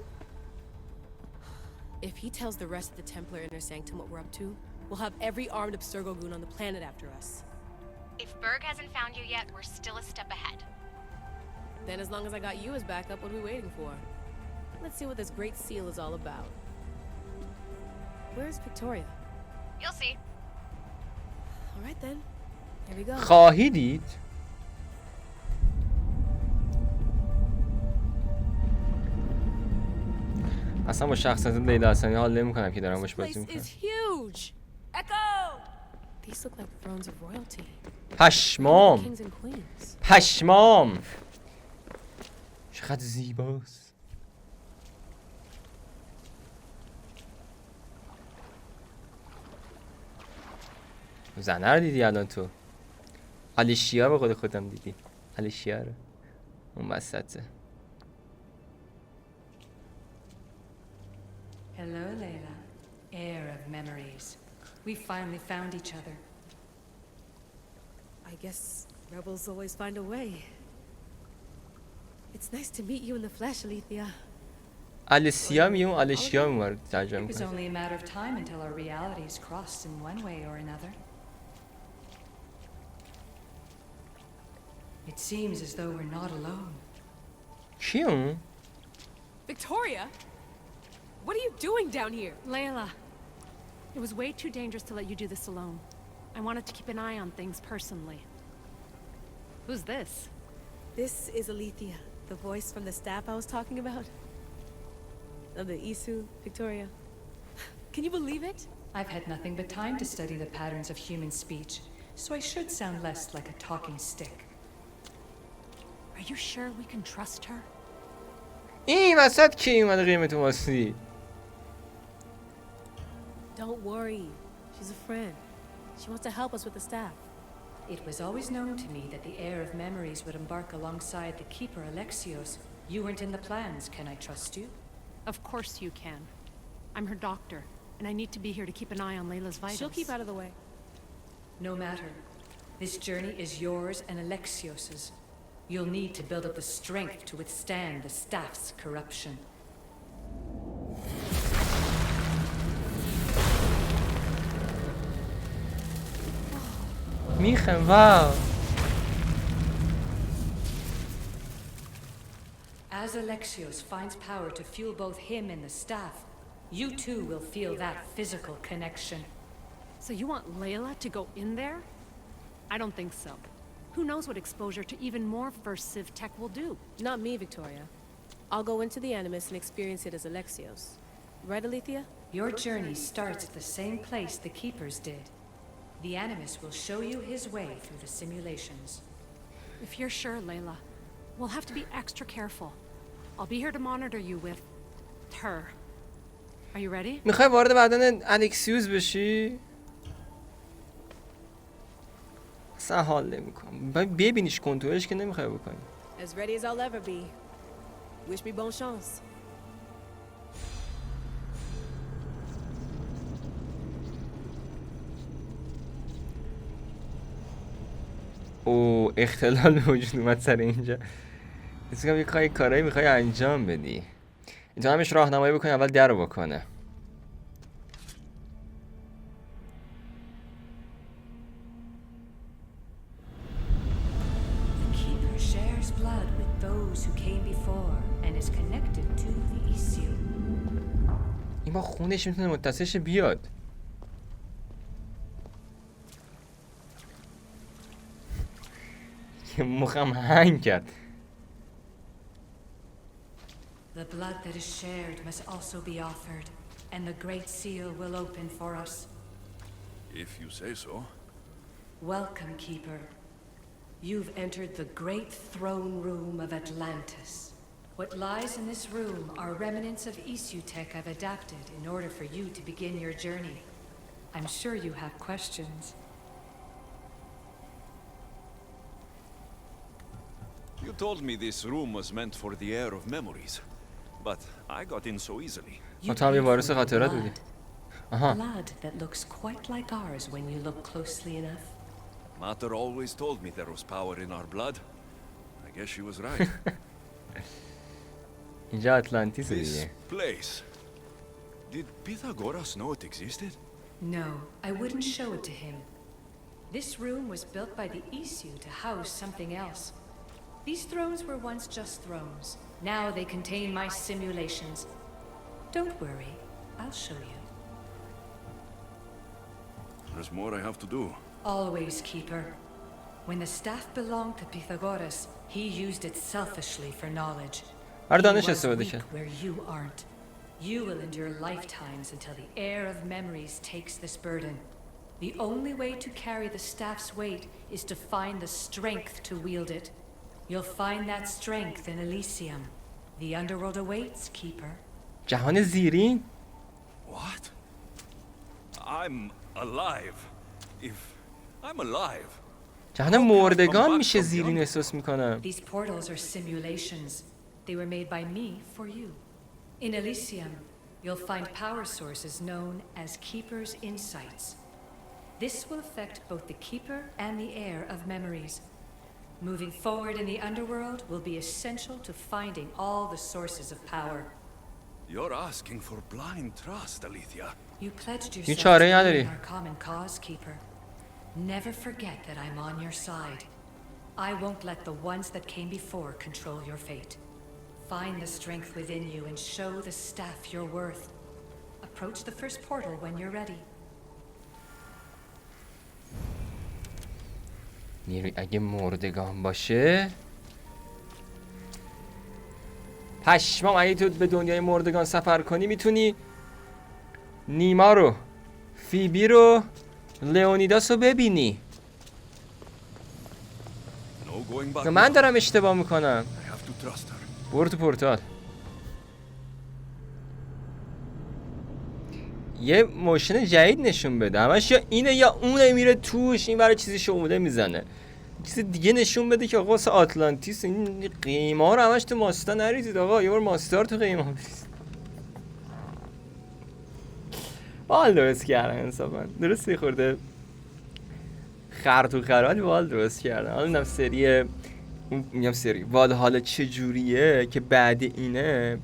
If he tells the rest of the Templar Inner Sanctum what we're up to, we'll have every armed Abstergo goon on the planet after us. If Berg hasn't found you yet, we're still a step ahead. Then as long as I got you as backup, what are we waiting for? Let's see what this Great Seal is all about. Where's Victoria? You'll see. All right then. Here we go. خواهی دید؟ اصلا با شخصیت لیلا حسنی حال نمی‌کنم که دارم باش بازی می‌کنم. This place is huge. Echo. These look like thrones of royalty. پشمام. Kings and queens. پشمام. چقدر زیباست. زنه رو دیدی الان تو؟ آلیشیا به خود خودم دیدی. آلیشیا رو اون وسطه. Hello, Layla. Heir of memories. We finally found each other. I guess rebels always find a way. It's nice to meet you in the flesh, Alethea. آلیسیا میگم آلیشیا میمارد ترجمه It was کنم. only a matter of time until our realities crossed in one way or another. It seems as though we're not alone. کی اون؟ Victoria? What are you doing down here? Layla, it was way too dangerous to let you do this alone. I wanted to keep an eye on things personally. Who's this? This is Alethea, the voice from the staff I was talking about. Of the Isu, Victoria. Can you believe it? I've had nothing but time to study the patterns of human speech, so I should sound less like a talking stick. Are you sure we can trust her? این وسط کی اومده قیمت واسطی؟ Don't worry. She's a friend. She wants to help us with the staff. It was always known to me that the heir of memories would embark alongside the keeper Aleksyos. You weren't in the plans. Can I trust you? Of course you can. I'm her doctor, and I need to be here to keep an eye on Layla's vitals. She'll keep out of the way. No matter. This journey is yours and Alexios's. You'll need to build up the strength to withstand the staff's corruption. میخم واو. As Alexios finds power to fuel both him and the staff, you too will feel that physical connection. So you want Layla to go in there? I don't think so. Who knows what exposure to even more First Civ tech will do? Not me, Victoria. I'll go into the Animus and experience it as Alexios. Right, Alethea? Your journey starts at the same place the Keepers did. The Animus will show you his way through the simulations. If you're sure, Layla, we'll have to be extra careful. I'll be here to monitor you with her. Are you ready? میخوای وارد بدن الکسیوس بشی؟ اصلا حال نمیکنم. ببینیش کنترلش که نمیخوای بکنی. As ready as I'll ever be. Wish me bonne chance. او اختلال وجود اومد سر اینجا. حس می‌کنم یه کارایی میخوای انجام بدی. اینجا همش راهنمایی بکنی اول در رو بکنه. The Keeper shares blood with those who came before and is connected to the issue. این با خونش میتونه متصل شه بیاد. که مخم هنگ کرد. The blood that is shared must also be offered, and the Great Seal will open for us. If you say so. Welcome, Keeper. You've entered the great throne room of Atlantis. What lies in this room are remnants of Isu tech I've adapted in order for you to begin your journey. I'm sure you have questions. You told me this room was meant for the heir of memories, but I got in so easily. You تو هم یه وارث paid for خاطرات بودی. آها. blood that looks quite like ours when you look closely enough. Mater always told me there was power in our blood. I guess she was right. اینجا آتلانتیس This دیگه. place. Did Pythagoras know it existed? No, I wouldn't show it to him. This room was built by the Isu to house something else. These thrones were once just thrones. Now they contain my simulations. Don't worry, I'll show you. There's more I have to do. Always, Keeper. When the staff belonged to Pythagoras, he used it selfishly for knowledge. هر He دانش was استفاده weak کرد. where you aren't. You will endure lifetimes until the heir of memories takes this burden. The only way to carry the staff's weight is to find the strength to wield it. You'll find that strength in Elysium. The underworld awaits, Keeper. جهان زیرین؟ What? I'm alive. If I'm alive. جهان مردگان میشه زیرین احساس میکنم. These portals are simulations. They were made by me for you. In Elysium, you'll find power sources known as Keeper's Insights. This will affect both the Keeper and the heir of memories. Moving forward in the underworld will be essential to finding all the sources of power. You're asking for blind trust, Alethea. You pledged هیچ yourself چاره‌ای to be نداری. in our common cause, Keeper. Never forget that I'm on your side. I won't let the ones that came before control your fate. Find the strength within you and show the staff your worth. Approach the first portal when you're ready. نیروی اگه مردگان باشه پشمام، اگه تو به دنیای مردگان سفر کنی میتونی نیما رو، فیبی رو، لئونیداس رو ببینی. من دارم اشتباه میکنم. برو تو پورتال. یه موشن جدید نشون بده، همش یا اینه یا اونه، میره توش این برای چیزی شعوده میزنه. چیز دیگه نشون بده که آقا واسه آتلانتیس این قیمه رو همش تو ماستا نریزید آقا، یه بار ماستا رو تو قیمه بریزید. بال درست کردن انصافا، درسته خورده خر تو خرالی بال درست کردن. حالا اینم سری میگم سری وال حالا چجوریه که بعد اینه،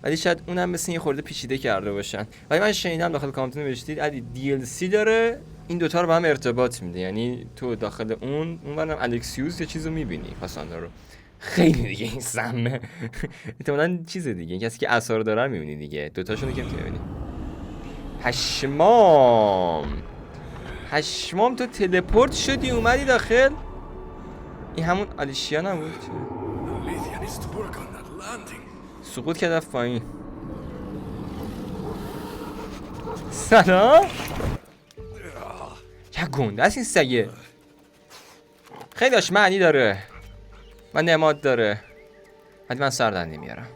ولی شاید اونم مثل این خورده پیچیده کرده باشن. ولی من شنیدم داخل کامنت نوشتید علی DLC داره این دوتا رو با هم ارتباط میده، یعنی تو داخل اونورم الکسیوس یه چیزو میبینی پاساندا رو. خیلی دیگه این سمه احتمالاً چیز دیگه، کسی که آثار داره رو میبینی دیگه، دوتاشونو که میتونی ببینی. پشمام تو تلپورت شدی اومدی داخل. این همون آلیشیا نبود؟ سقوط کرد رفت پایین. سلام. چه گنده است این سگه. خیلی داشت معنی داره و نماد داره، ولی من سردن نمیارم.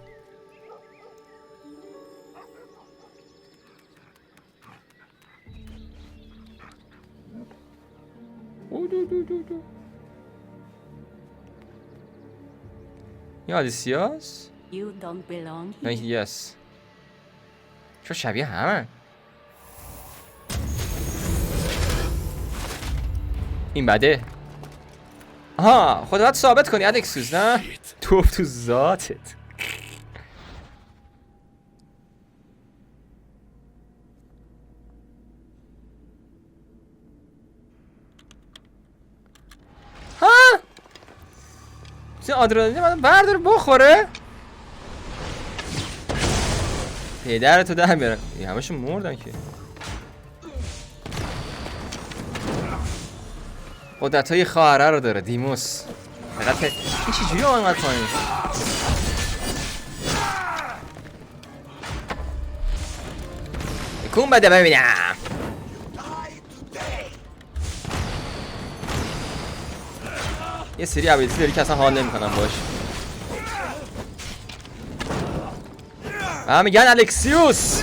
این آدیسیاس؟ نه یس. چرا شبیه همه؟ این بده. آها خودت باید ثابت کنی الکسیوس، نه؟ توف تو ذاتت. ها؟ این آدرنالین من بردار بخوره؟ پدرتو در بیارن. همشون مردن که. قدرت‌های خواهره رو داره دیموس. فقط این چجوری آمد پایین؟ بکن بده ببینم. یه سری ابیلیتی داری که اصلا حال نمی‌کنم باش. و میگن الکسیوس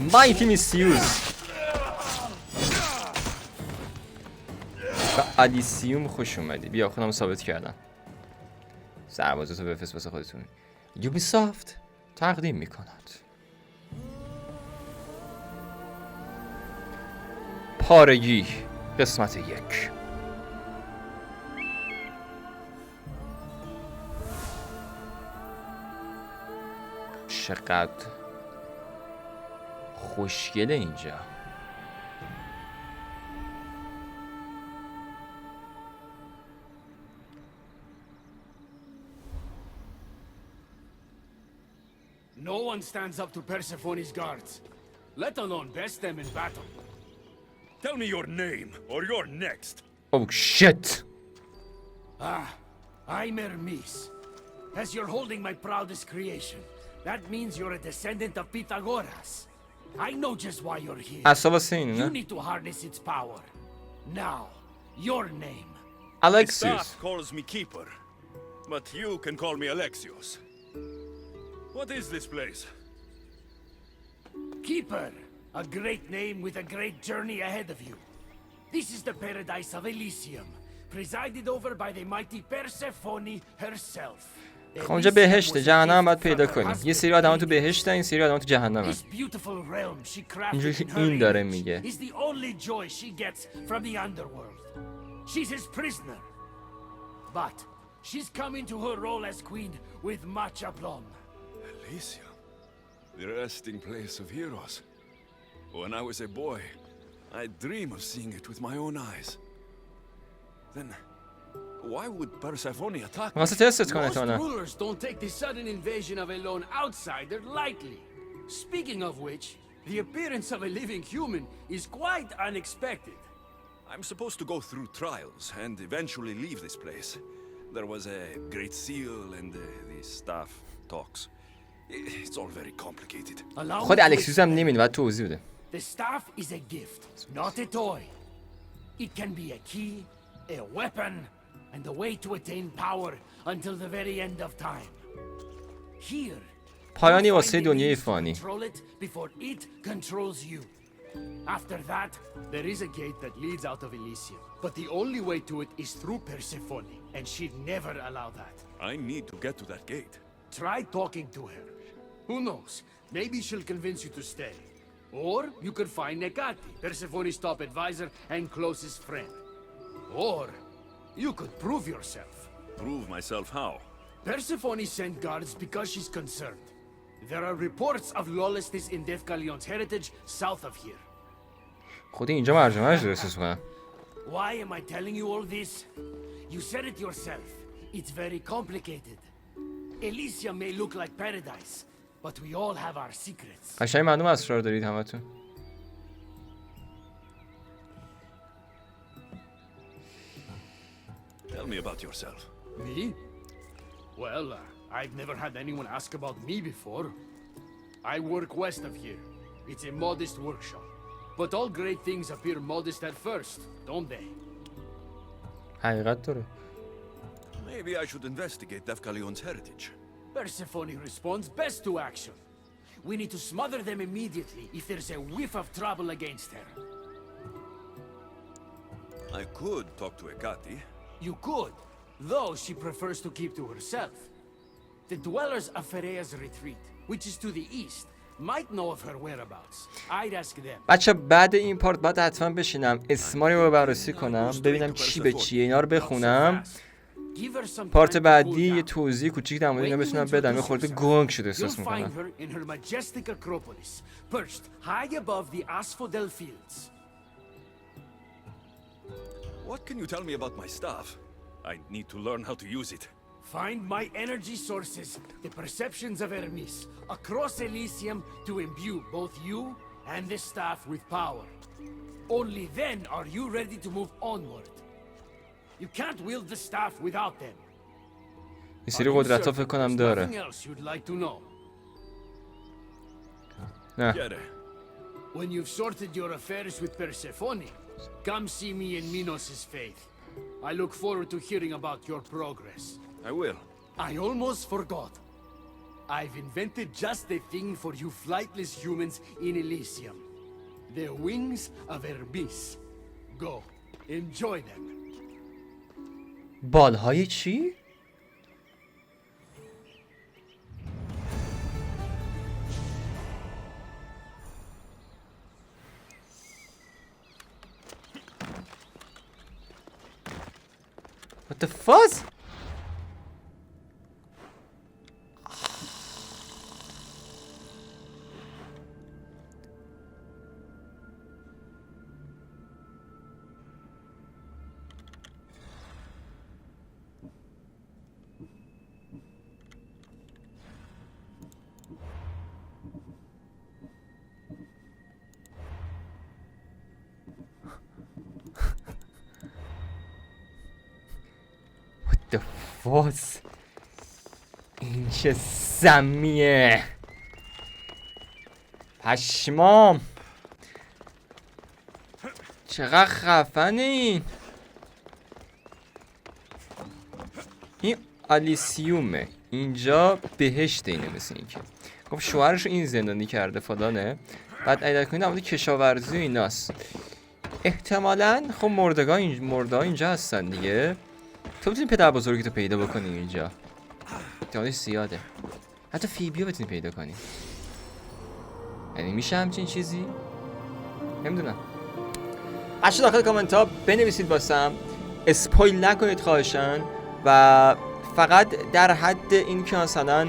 مایتی میسیوس و الیسیوم. خوش اومدی. بیا خودم ثابت کردم. سربازتو بفرست واسه خودتون. یوبیسافت تقدیم میکند پارگی قسمت 1. چقدر خوشگله اینجا. No one stands up to Persephone's guards, let alone best them in battle. Tell me your name, or you're next. Oh shit! I'm Hermes. As you're holding my proudest creation, that means you're a descendant of Pythagoras. I know just why you're here. You need to harness its power. Now, your name. Alexis. The staff calls me Keeper, but you can call me Alexios. What is this place? Keeper, a great name with a great journey ahead of you. This is the paradise of Elysium, presided over by the mighty Persephone herself. اونجا بهشته، جهنم باید پیدا کنی. یه سری آدم تو بهشتن، این سری آدم تو جهنمن. اینجوری این داره میگه. She's come into her role as queen with much aplomb. Elysium, the resting place of heroes. When I was a boy, I dream of seeing it with my own eyes. Then, why would Persephone attack me? Most rulers don't take the sudden invasion of a lone outsider lightly. Speaking of which, the appearance of a living human is quite unexpected. I'm supposed to go through trials and eventually leave this place. There was a great seal and the staff talks. It's all very complicated. خود الکسیوس هم نمیدونه، بعد توضیح بده. The staff is a gift, not a toy. It can be a key, a weapon, and a way to attain power until the very end of time. Here, پایانی واسه دنیای فانی. control it before it controls you. After that, there is a gate that leads out of Elysium. But the only way to it is through Persephone, and she'd never allow that. I need to get to that gate. Try talking to her. Who knows? Maybe she'll convince you to stay. Or you could find Nekati, Persephone's top advisor and closest friend. Or you could prove yourself. Prove myself how? Persephone sent guards because she's concerned. There are reports of lawlessness in Defcalion's heritage south of here. خود اینجا مرجمه‌اش درست کنم. Why am I telling you all this? You said it yourself. It's very complicated. Elysium may look like paradise, but we all have our secrets. قشنگ معلوم اسرار دارید همتون. Tell me about yourself. Me? Well, I've never had anyone ask about me before. I work west of here. It's a modest workshop. But all great things appear modest at first, don't they? حقیقت داره. Maybe I should investigate Defcalion's heritage. Persephone responds best to action. We need to smother them immediately if there's a whiff of trouble against her. I could talk to Ekati. You could, though she prefers to keep to herself. The dwellers of Pherea's retreat, which is to the east, might know of her whereabouts. I'd ask them. بچه بعد این پارت بعد حتما بشینم اسماری رو بررسی کنم ببینم چی به چیه، اینا رو بخونم. پارت بعدی یه توضیح کوچیک در مورد اینا بتونم بدم. یه خورده گنگ شده احساس میکنم. What can you tell me about my staff? I need to learn how to use it. Find my energy sources, the perceptions of Hermes, across Elysium to imbue both you and the staff with power. Only then are you ready to move onward. You can't wield the staff without them. این سری قدرت ها فکر کنم داره. نه. When you've sorted your affairs with Persephone, come see me in Minos' faith. I look forward to hearing about your progress. I will. I almost forgot. I've invented just the thing for you flightless humans in Elysium. The wings of Hermes. Go. Enjoy them. بالهای چی؟ What the fuzz? فاز این چه سمیه پشمام چقدر خفنه این آلیسیومه اینجا بهشت اینه مثل این که خب شوهرش رو این زندانی کرده فلانه بعد ایدر کنید در مورد کشاورزی و ایناست احتمالاً خب مرده اینجا هستن دیگه تو بتونی پدر بزرگی تو پیدا بکنی اینجا احتمالش زیاده حتی فیبیو بتونی پیدا کنی یعنی میشه همچین چیزی؟ نمیدونم بچه داخل کامنت ها بنویسید باسم اسپویل نکنید خواهشن و فقط در حد این که مثلا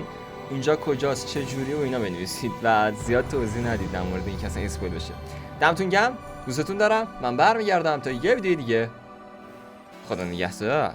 اینجا کجاست چه جوری و اینا بنویسید و زیاد توضیح ندید در مورد این که اصلا اسپویل بشه دمتون گرم دوستتون دارم من برمیگردم تا یه ویدیو دیگه خدا نگهدار